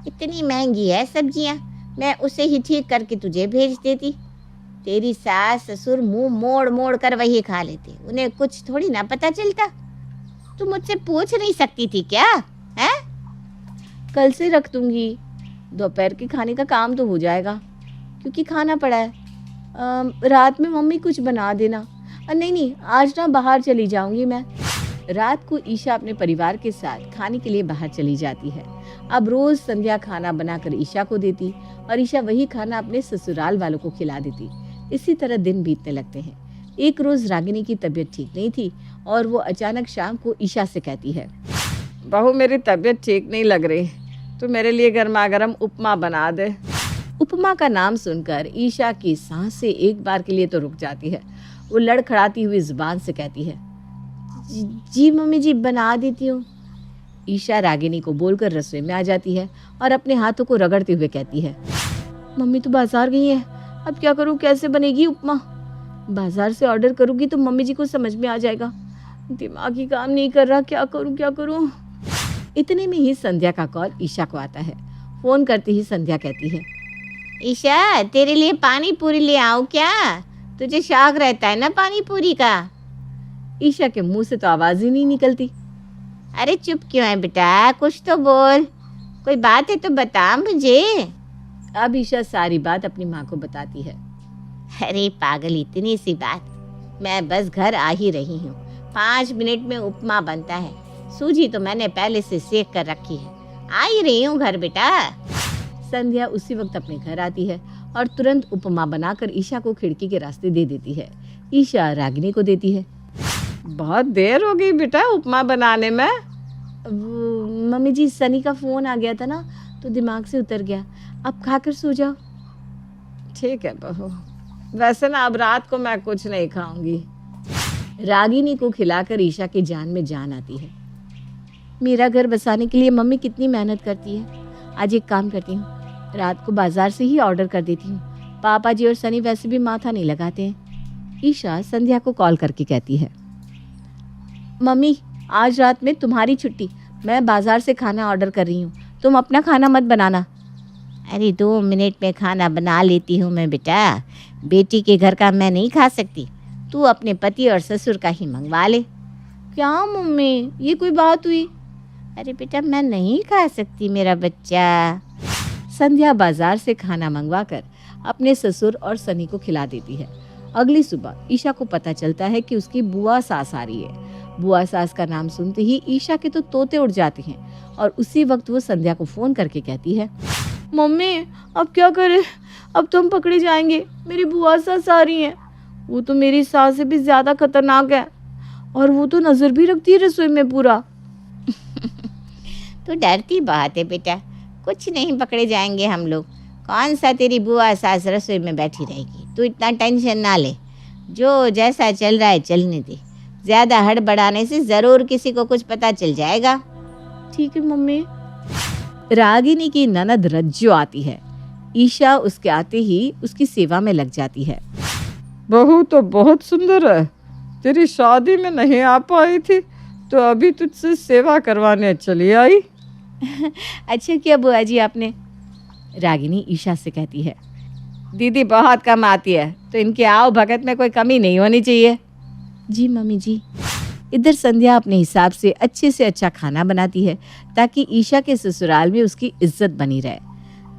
इतनी महंगी है सब्जियाँ, मैं उसे ही ठीक करके तुझे भेज देती। तेरी सास ससुर मुंह मोड़ मोड़ कर वही खा लेते, उन्हें कुछ थोड़ी ना पता चलता। तू मुझसे पूछ नहीं सकती थी क्या? है? कल से रख दूंगी, दोपहर के खाने का काम तो हो जाएगा, क्योंकि खाना पड़ा है। रात में मम्मी कुछ बना देना। नहीं, आज ना बाहर चली जाऊंगी मैं। रात को ईशा अपने परिवार के साथ खाने के लिए बाहर चली जाती है। अब रोज संध्या खाना बनाकर ईशा को देती और ईशा वही खाना अपने ससुराल वालों को खिला देती। इसी तरह दिन बीतने लगते हैं। एक रोज रागिनी की तबीयत ठीक नहीं थी और वो अचानक शाम को ईशा से कहती है, बहू मेरी तबीयत ठीक नहीं लग रही, तो मेरे लिए गर्मा गर्म उपमा बना दे। उपमा का नाम सुनकर ईशा की सांसें एक बार के लिए तो रुक जाती है। वो लड़खड़ाती हुई जुबान से कहती है, जी मम्मी जी, बना देती हूँ। ईशा रागिनी को बोलकर रसोई में आ जाती है और अपने हाथों को रगड़ते हुए कहती है, मम्मी तो बाजार गई है, अब क्या करूँ, कैसे बनेगी उपमा? बाजार से ऑर्डर करूँगी तो मम्मी जी को समझ में आ जाएगा, दिमाग ही काम नहीं कर रहा, क्या करूँ। इतने में ही संध्या का कॉल ईशा को आता है। फोन करते ही संध्या कहती है, ईशा तेरे लिए पानी पूरी ले आऊं क्या? तुझे शौक रहता है ना पानी पूरी का। ईशा के मुंह से तो आवाज ही नहीं निकलती। अरे चुप क्यों है बेटा, कुछ तो बोल, कोई बात है तो बता मुझे। अब ईशा सारी बात अपनी माँ को बताती है। अरे पागल, इतनी सी बात, मैं बस घर आ ही रही हूँ, 5 मिनट में उपमा बनता है। सूजी तो मैंने पहले से सेक कर रखी है, आ ही रही हूँ घर बेटा। संध्या उसी वक्त अपने घर आती है और तुरंत उपमा बनाकर ईशा को खिड़की के रास्ते दे देती है। ईशा रागिनी को देती है। बहुत देर हो गई बेटा उपमा बनाने में। मम्मी जी सनी का फ़ोन आ गया था ना, तो दिमाग से उतर गया। अब खाकर सो जाओ। ठीक है बहू, वैसे ना अब रात को मैं कुछ नहीं खाऊंगी। रागिनी को खिलाकर ईशा की जान में जान आती है। मेरा घर बसाने के लिए मम्मी कितनी मेहनत करती है। आज एक काम करती हूँ, रात को बाजार से ही ऑर्डर कर देती हूँ। पापा जी और सनी वैसे भी माथा नहीं लगाते हैं। ईशा संध्या को कॉल करके कहती है, मम्मी आज रात में तुम्हारी छुट्टी, मैं बाजार से खाना ऑर्डर कर रही हूँ, तुम अपना खाना मत बनाना। अरे 2 मिनट में खाना बना लेती हूँ मैं बेटा, बेटी के घर का मैं नहीं खा सकती, तू अपने पति और ससुर का ही मंगवा ले। क्या मम्मी, ये कोई बात हुई? अरे बेटा मैं नहीं खा सकती मेरा बच्चा। संध्या बाजार से खाना मंगवाकर अपने ससुर और सनी को खिला देती है। अगली सुबह ईशा को पता चलता है कि उसकी बुआ सास आ रही है। बुआ सास का नाम सुनते ही ईशा के तो तोते उड़ जाते हैं और उसी वक्त वो संध्या को फोन करके कहती है, मम्मी अब क्या करें, अब तो हम पकड़े जाएंगे। मेरी बुआ सास आ रही हैं, वो तो मेरी सास से भी ज्यादा खतरनाक है और वो तो नजर भी रखती है रसोई में पूरा। तो डरती बात है बेटा, कुछ नहीं पकड़े जाएंगे हम लोग। कौन सा तेरी बुआ सास रसोई में बैठी रहेगी, तू इतना टेंशन ना ले, जो जैसा चल रहा है चलने दे, ज़्यादा हड़बड़ाने से ज़रूर किसी को कुछ पता चल जाएगा। ठीक है मम्मी। रागिनी की ननद रज्जो आती है। ईशा उसके आते ही उसकी सेवा में लग जाती है। बहू तो बहुत सुंदर है, तेरी शादी में नहीं आ पाई थी तो अभी तुझसे सेवा करवाने चली आई। अच्छा किया बुआ जी आपने। रागिनी ईशा से कहती है, दीदी बहुत कम आती है तो इनके आओ भगत में कोई कमी नहीं होनी चाहिए। जी मम्मी जी। इधर संध्या अपने हिसाब से अच्छा खाना बनाती है ताकि ईशा के ससुराल में उसकी इज्जत बनी रहे।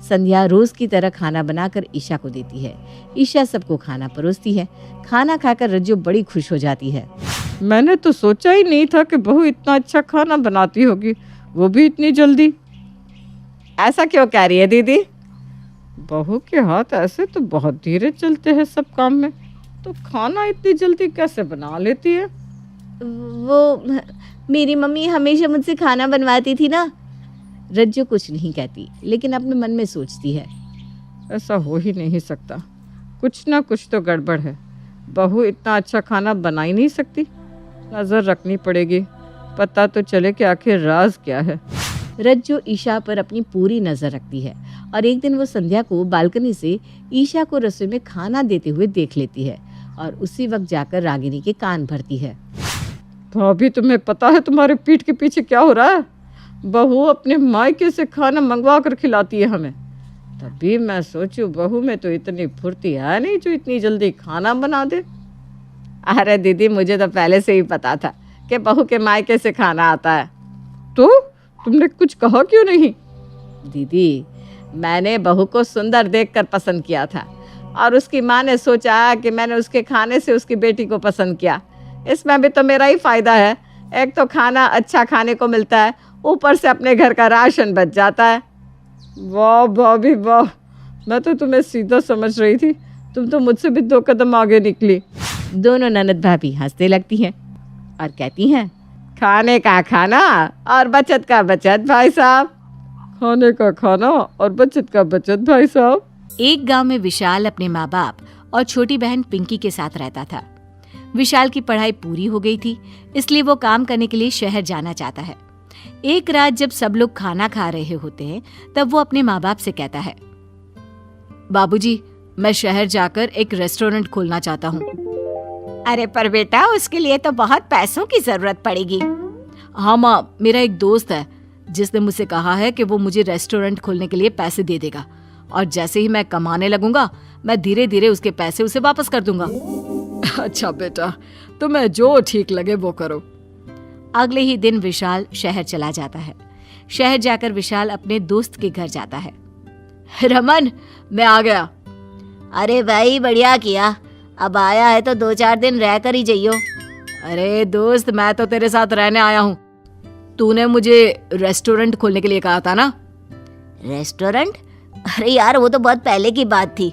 संध्या रोज की तरह खाना बनाकर ईशा को देती है। ईशा सबको खाना परोसती है। खाना खाकर रज्जो बड़ी खुश हो जाती है। मैंने तो सोचा ही नहीं था कि बहू इतना अच्छा खाना बनाती होगी, वो भी इतनी जल्दी। ऐसा क्यों कह रही है दीदी? बहू के हाथ ऐसे तो बहुत धीरे चलते हैं सब काम में, तो खाना इतनी जल्दी कैसे बना लेती है? वो मेरी मम्मी हमेशा मुझसे खाना बनवाती थी ना। रज्जो कुछ नहीं कहती लेकिन अपने मन में सोचती है, ऐसा हो ही नहीं सकता, कुछ ना कुछ तो गड़बड़ है। बहू इतना अच्छा खाना बना ही नहीं सकती, नज़र रखनी पड़ेगी, पता तो चले कि आखिर राज क्या है। रज्जो ईशा पर अपनी पूरी नज़र रखती है और एक दिन वो संध्या को बालकनी से ईशा को रसोई में खाना देते हुए देख लेती है और उसी वक्त जाकर रागिनी के कान भरती है। भाभी तुम्हें पता है तुम्हारे पीठ के पीछे क्या हो रहा है? बहू अपने मायके से खाना मंगवा कर खिलाती है हमें। तभी मैं सोचूं बहू में तो इतनी फुर्ती है नहीं जो इतनी जल्दी खाना बना दे। अरे दीदी मुझे तो पहले से ही पता था कि बहू के मायके से खाना आता है। तो तुमने कुछ कहा क्यों नहीं? दीदी मैंने बहू को सुंदर देखकर पसंद किया था और उसकी माँ ने सोचा कि मैंने उसके खाने से उसकी बेटी को पसंद किया। इसमें भी तो मेरा ही फायदा है, एक तो खाना अच्छा खाने को मिलता है, ऊपर से अपने घर का राशन बच जाता है। वाह भाभी वाह, मैं तो तुम्हें सीधा समझ रही थी, तुम तो मुझसे भी 2 कदम आगे निकली। दोनों ननद भाभी हंसने लगती हैं और कहती हैं, खाने का खाना और बचत का बचत भाई साहब। खाने का खाना और बचत का बचत भाई साहब। एक गांव में विशाल अपने माँ बाप और छोटी बहन पिंकी के साथ रहता था। विशाल की पढ़ाई पूरी हो गई थी, इसलिए वो काम करने के लिए शहर जाना चाहता है। एक रात जब सब लोग खाना खा रहे होते हैं तब वो अपने माँ बाप से कहता है, बाबूजी मैं शहर जाकर एक रेस्टोरेंट खोलना चाहता हूँ। अरे पर बेटा उसके लिए तो बहुत पैसों की जरूरत पड़ेगी। हाँ माँ, मेरा एक दोस्त है जिसने मुझसे कहा है कि वो मुझे रेस्टोरेंट खोलने के लिए पैसे दे देगा और जैसे ही मैं कमाने लगूंगा मैं धीरे धीरे उसके पैसे उसे वापस कर दूंगा। अच्छा बेटा, तुम्हें जो ठीक लगे वो करो। अगले ही दिन विशाल शहर चला जाता है। शहर जाकर विशाल अपने दोस्त के घर जाता है। रमन मैं आ गया। अरे भाई बढ़िया किया, अब आया है तो 2-4 दिन रह कर ही जाइयो। अरे दोस्त मैं तो तेरे साथ रहने आया हूँ, तूने मुझे रेस्टोरेंट खोलने के लिए कहा था ना। रेस्टोरेंट? अरे यार वो तो बहुत पहले की बात थी।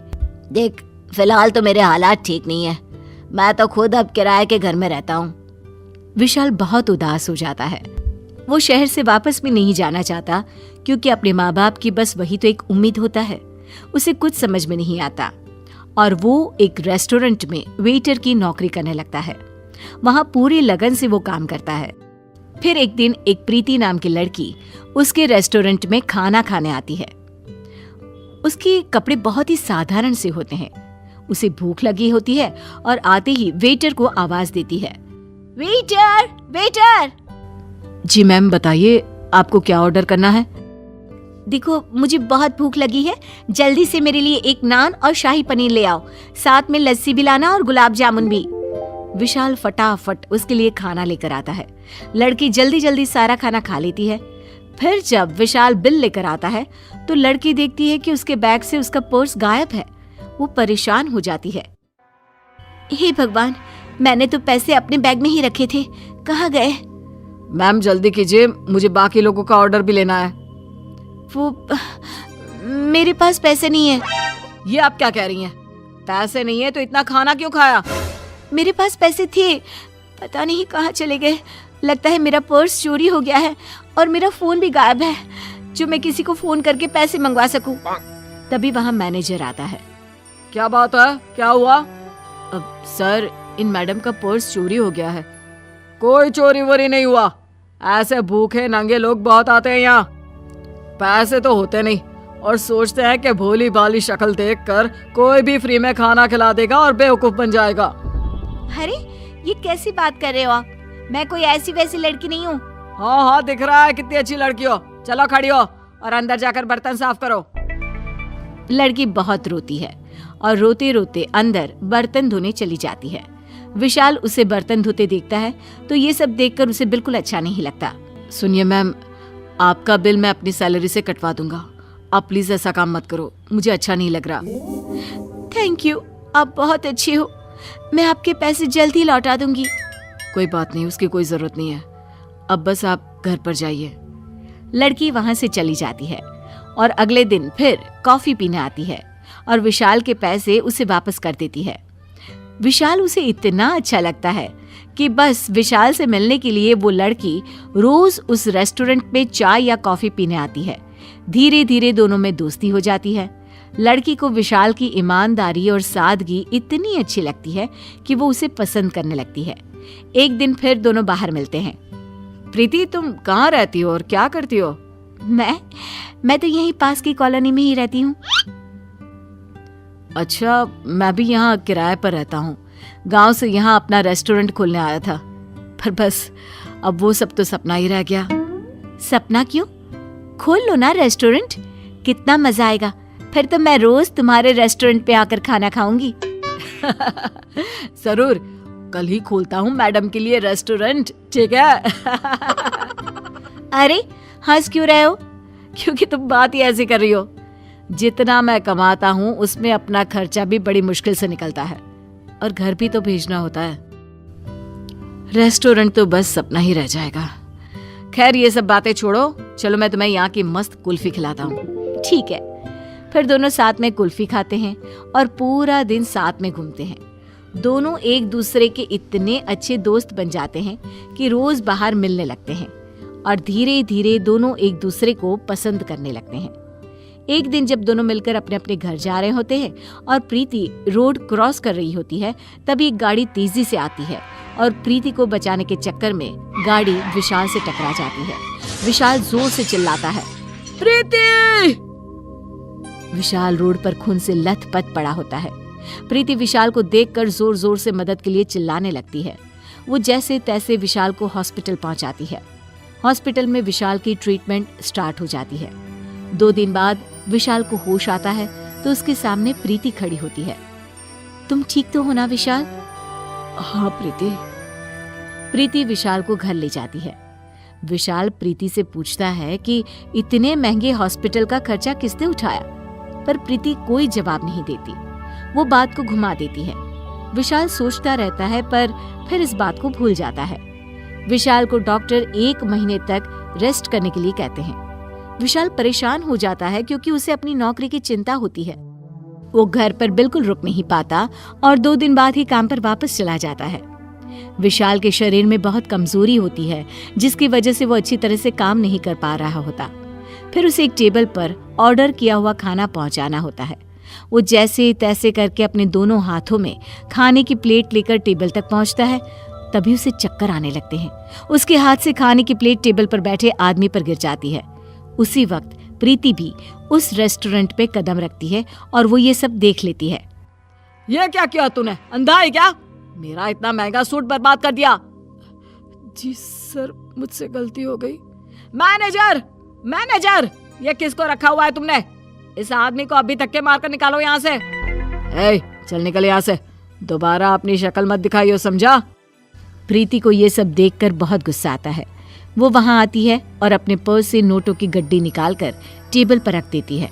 देख फिलहाल तो मेरे हालात ठीक नहीं है, मैं तो खुद अब किराए के घर में रहता हूँ। विशाल बहुत उदास हो जाता है। वो शहर से वापस भी नहीं जाना चाहता, क्योंकि अपने माँ बाप की बस वही तो एक उम्मीद होता है। उसे कुछ समझ में नहीं आता और वो एक रेस्टोरेंट में वेटर की नौकरी करने लगता है। वहां पूरी लगन से वो काम करता है। फिर एक दिन एक प्रीति नाम की लड़की उसके रेस्टोरेंट में खाना खाने आती है। उसके कपड़े बहुत ही साधारण से होते हैं। उसे भूख लगी होती है और आते ही वेटर को आवाज देती है, वेटर वेटर। जी मैम, बताइए आपको क्या ऑर्डर करना है? देखो, मुझे बहुत भूख लगी है, जल्दी से मेरे लिए एक नान और शाही पनीर ले आओ, साथ में लस्सी भी लाना और गुलाब जामुन भी। विशाल फटाफट उसके लिए खाना लेकर आता है। लड़की जल्दी जल्दी सारा खाना खा लेती है। फिर जब विशाल बिल लेकर आता है तो लड़की देखती है कि उसके बैग से उसका पर्स गायब है। वो परेशान हो जाती है। हे भगवान, मैंने तो पैसे अपने बैग में ही रखे थे, कहाँ गए? मैम जल्दी कीजिए, मुझे बाकी लोगों का ऑर्डर भी लेना है। वो मेरे पास पैसे नहीं है। ये आप क्या कह रही हैं? पैसे नहीं है तो इतना खाना क्यों खाया? मेरे पास पैसे थे, पता नहीं कहाँ चले गए। लगता है मेरा पर्स चोरी हो गया है और मेरा फोन भी गायब है, जो मैं किसी को फोन करके पैसे मंगवा सकूं। तभी वहाँ मैनेजर आता है। क्या बात है, क्या हुआ? अब सर, इन मैडम का पर्स चोरी हो गया है। कोई चोरी वोरी नहीं हुआ। ऐसे भूखे नंगे लोग बहुत आते हैं यहाँ। पैसे तो होते नहीं और सोचते हैं कि भोली भाली शक्ल देखकर कोई भी फ्री में खाना खिला देगा और बेवकूफ बन जाएगा। अरे, ये कैसी बात कर रहे हो आप? मैं कोई ऐसी वैसी लड़की नहीं हूँ। हाँ हाँ, दिख रहा है कितनी अच्छी लड़की हो। चलो खड़ी हो और अंदर जाकर बर्तन साफ करो। लड़की बहुत रोती है और रोते रोते अंदर बर्तन धोने चली जाती है। विशाल उसे बर्तन धोते देखता है तो ये सब देखकर उसे बिल्कुल अच्छा नहीं लगता। सुनिए मैम, आपका बिल मैं अपनी सैलरी से कटवा दूंगा। आप प्लीज ऐसा काम मत करो, मुझे अच्छा नहीं लग रहा। थैंक यू, आप बहुत अच्छे हो। मैं आपके पैसे जल्द ही लौटा दूंगी। कोई बात नहीं, उसकी कोई जरूरत नहीं है। अब बस आप घर पर जाइए। लड़की वहां से चली जाती है और अगले दिन फिर कॉफी पीने आती है और विशाल के पैसे उसे वापस कर देती है। विशाल उसे इतना अच्छा लगता है कि बस विशाल से मिलने के लिए वो लड़की रोज उस रेस्टोरेंट में चाय या कॉफी पीने आती है। धीरे धीरे दोनों में दोस्ती हो जाती है। लड़की को विशाल की ईमानदारी और सादगी इतनी अच्छी लगती है कि वो उसे पसंद करने लगती है। एक दिन फिर दोनों बाहर मिलते हैं। प्रीति, तुम कहाँ रहती हो और क्या करती हो? मैं तो यहीं पास की कॉलोनी में ही रहती हूँ। अच्छा, मैं भी यहाँ किराए पर रहता हूँ। गांव से यहाँ अपना रेस्टोरेंट खोलने आया था, पर बस अब वो सब तो सपना ही रह गया। सपना क्यों? खोल लो ना रेस्टोरेंट, कितना मजा आएगा। फिर तो मैं रोज तुम्हारे रेस्टोरेंट पे आकर खाना खाऊंगी। जरूर, कल ही खोलता हूँ मैडम के लिए रेस्टोरेंट, ठीक है? अरे, हंस क्यों रहे हो? क्योंकि तुम बात ही ऐसी कर रही हो। जितना मैं कमाता हूँ उसमें अपना खर्चा भी बड़ी मुश्किल से निकलता है और घर भी तो भेजना होता है। रेस्टोरेंट तो बस सपना ही रह जाएगा। खैर, ये सब बातें छोड़ो, चलो मैं तुम्हें यहाँ की मस्त कुल्फी खिलाता हूँ। ठीक है। फिर दोनों साथ में कुल्फी खाते हैं और पूरा दिन साथ में घूमते हैं। दोनों एक दूसरे के इतने अच्छे दोस्त बन जाते हैं कि रोज बाहर मिलने लगते हैं और धीरे धीरे दोनों एक दूसरे को पसंद करने लगते हैं। एक दिन जब दोनों मिलकर अपने अपने घर जा रहे होते हैं और प्रीति रोड क्रॉस कर रही होती है, तभी एक गाड़ी तेजी से आती है और प्रीति को बचाने के चक्कर में गाड़ी विशाल से टकरा जाती है। विशाल जोर से चिल्लाता है, प्रीति! विशाल रोड पर खून से लथपथ पड़ा होता है। प्रीति विशाल को देखकर जोर जोर से मदद के लिए चिल्लाने लगती है। वो जैसे तैसे विशाल को हॉस्पिटल पहुंचाती है। हॉस्पिटल में विशाल की ट्रीटमेंट स्टार्ट हो जाती है। 2 दिन बाद विशाल को होश आता है तो उसके सामने प्रीति खड़ी होती है। तुम ठीक तो हो ना विशाल? हाँ प्रीति। प्रीति विशाल को घर ले जाती है। विशाल प्रीति से पूछता है कि इतने महंगे हॉस्पिटल का खर्चा किसने उठाया, पर प्रीति कोई जवाब नहीं देती। वो बात को घुमा देती है। विशाल सोचता रहता है पर फिर इस बात को भूल जाता है। विशाल को डॉक्टर 1 महीने तक रेस्ट करने के लिए कहते हैं। विशाल परेशान हो जाता है क्योंकि उसे अपनी नौकरी की चिंता होती है। वो घर पर बिल्कुल रुक नहीं पाता और 2 दिन बाद ही काम पर वापस चला जाता है। विशाल के शरीर में बहुत कमजोरी होती है, जिसकी वजह से वो अच्छी तरह से काम नहीं कर पा रहा होता। फिर उसे एक टेबल पर ऑर्डर किया हुआ खाना पहुंचाना होता है। वो जैसे तैसे करके अपने दोनों हाथों में खाने की प्लेट लेकर टेबल तक पहुंचता है। तभी उसे चक्कर आने लगते हैं। उसके हाथ से खाने की प्लेट टेबल पर बैठे आदमी पर गिर जाती है। उसी वक्त प्रीति भी उस रेस्टोरेंट पे कदम रखती है और वो ये सब देख लेती है। ये क्या किया तूने? अंधा है क्या? मेरा इतना महंगा सूट बर्बाद कर दिया। जी सर, मुझसे गलती हो गई। मैनेजर, मैनेजर, ये किसको रखा हुआ है तुमने? इस आदमी को अभी धक्के मारकर निकालो यहाँ से। ए, चल निकल यहाँ से। दोबारा अपनी शक्ल मत दिखाइयो, समझा? प्रीति को ये सब देखकर बहुत गुस्सा आता है। वो वहां आती है और अपने पर्स से नोटों की गड्डी निकालकर टेबल पर रख देती है।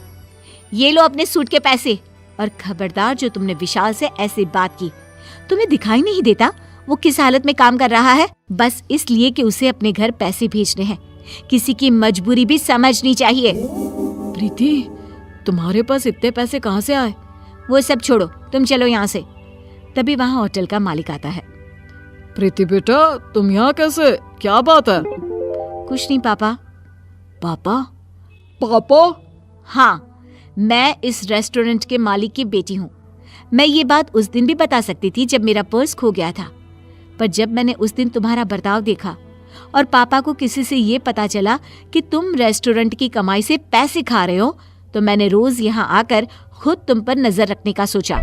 ये लो अपने सूट के पैसे, और खबरदार जो तुमने विशाल से ऐसी बात की। तुम्हें दिखाई नहीं देता वो किस हालत में काम कर रहा है? बस इसलिए कि उसे अपने घर पैसे भेजने हैं। किसी की मजबूरी भी समझनी चाहिए। प्रीति, तुम्हारे पास इतने पैसे कहाँ से आए? वो सब छोड़ो, तुम चलो यहाँ से। तभी वहाँ होटल का मालिक आता है। प्रीति बेटा, तुम यहाँ कैसे? क्या बात है? कुछ नहीं पापा। पापा? पापा? हाँ, मैं इस रेस्टोरेंट के मालिक की बेटी हूँ। मैं ये बात उस दिन भी बता सकती थी जब मेरा पर्स खो गया था, पर जब मैंने उस दिन तुम्हारा बर्ताव देखा और पापा को किसी से ये पता चला कि तुम रेस्टोरेंट की कमाई से पैसे खा रहे हो, तो मैंने रोज यहाँ आकर खुद तुम पर नजर रखने का सोचा।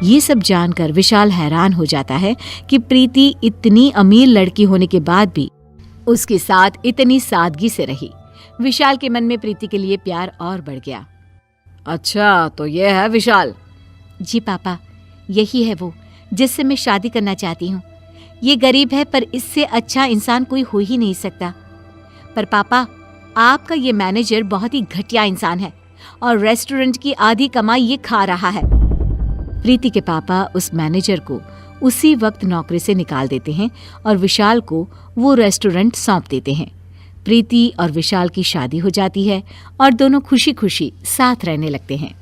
ये सब जानकर विशाल हैरान हो जाता है कि प्रीति इतनी अमीर लड़की होने के बाद भी उसके साथ इतनी सादगी से रही। विशाल के मन में प्रीति के लिए प्यार और बढ़ गया। अच्छा, तो ये है विशाल? जी पापा, यही है वो जिससे मैं शादी करना चाहती हूँ। ये गरीब है पर इससे अच्छा इंसान कोई हो ही नहीं सकता। पर पापा, आपका ये मैनेजर बहुत ही घटिया इंसान है और रेस्टोरेंट की आधी कमाई ये खा रहा है। प्रीति के पापा उस मैनेजर को उसी वक्त नौकरी से निकाल देते हैं और विशाल को वो रेस्टोरेंट सौंप देते हैं। प्रीति और विशाल की शादी हो जाती है और दोनों खुशी खुशी साथ रहने लगते हैं।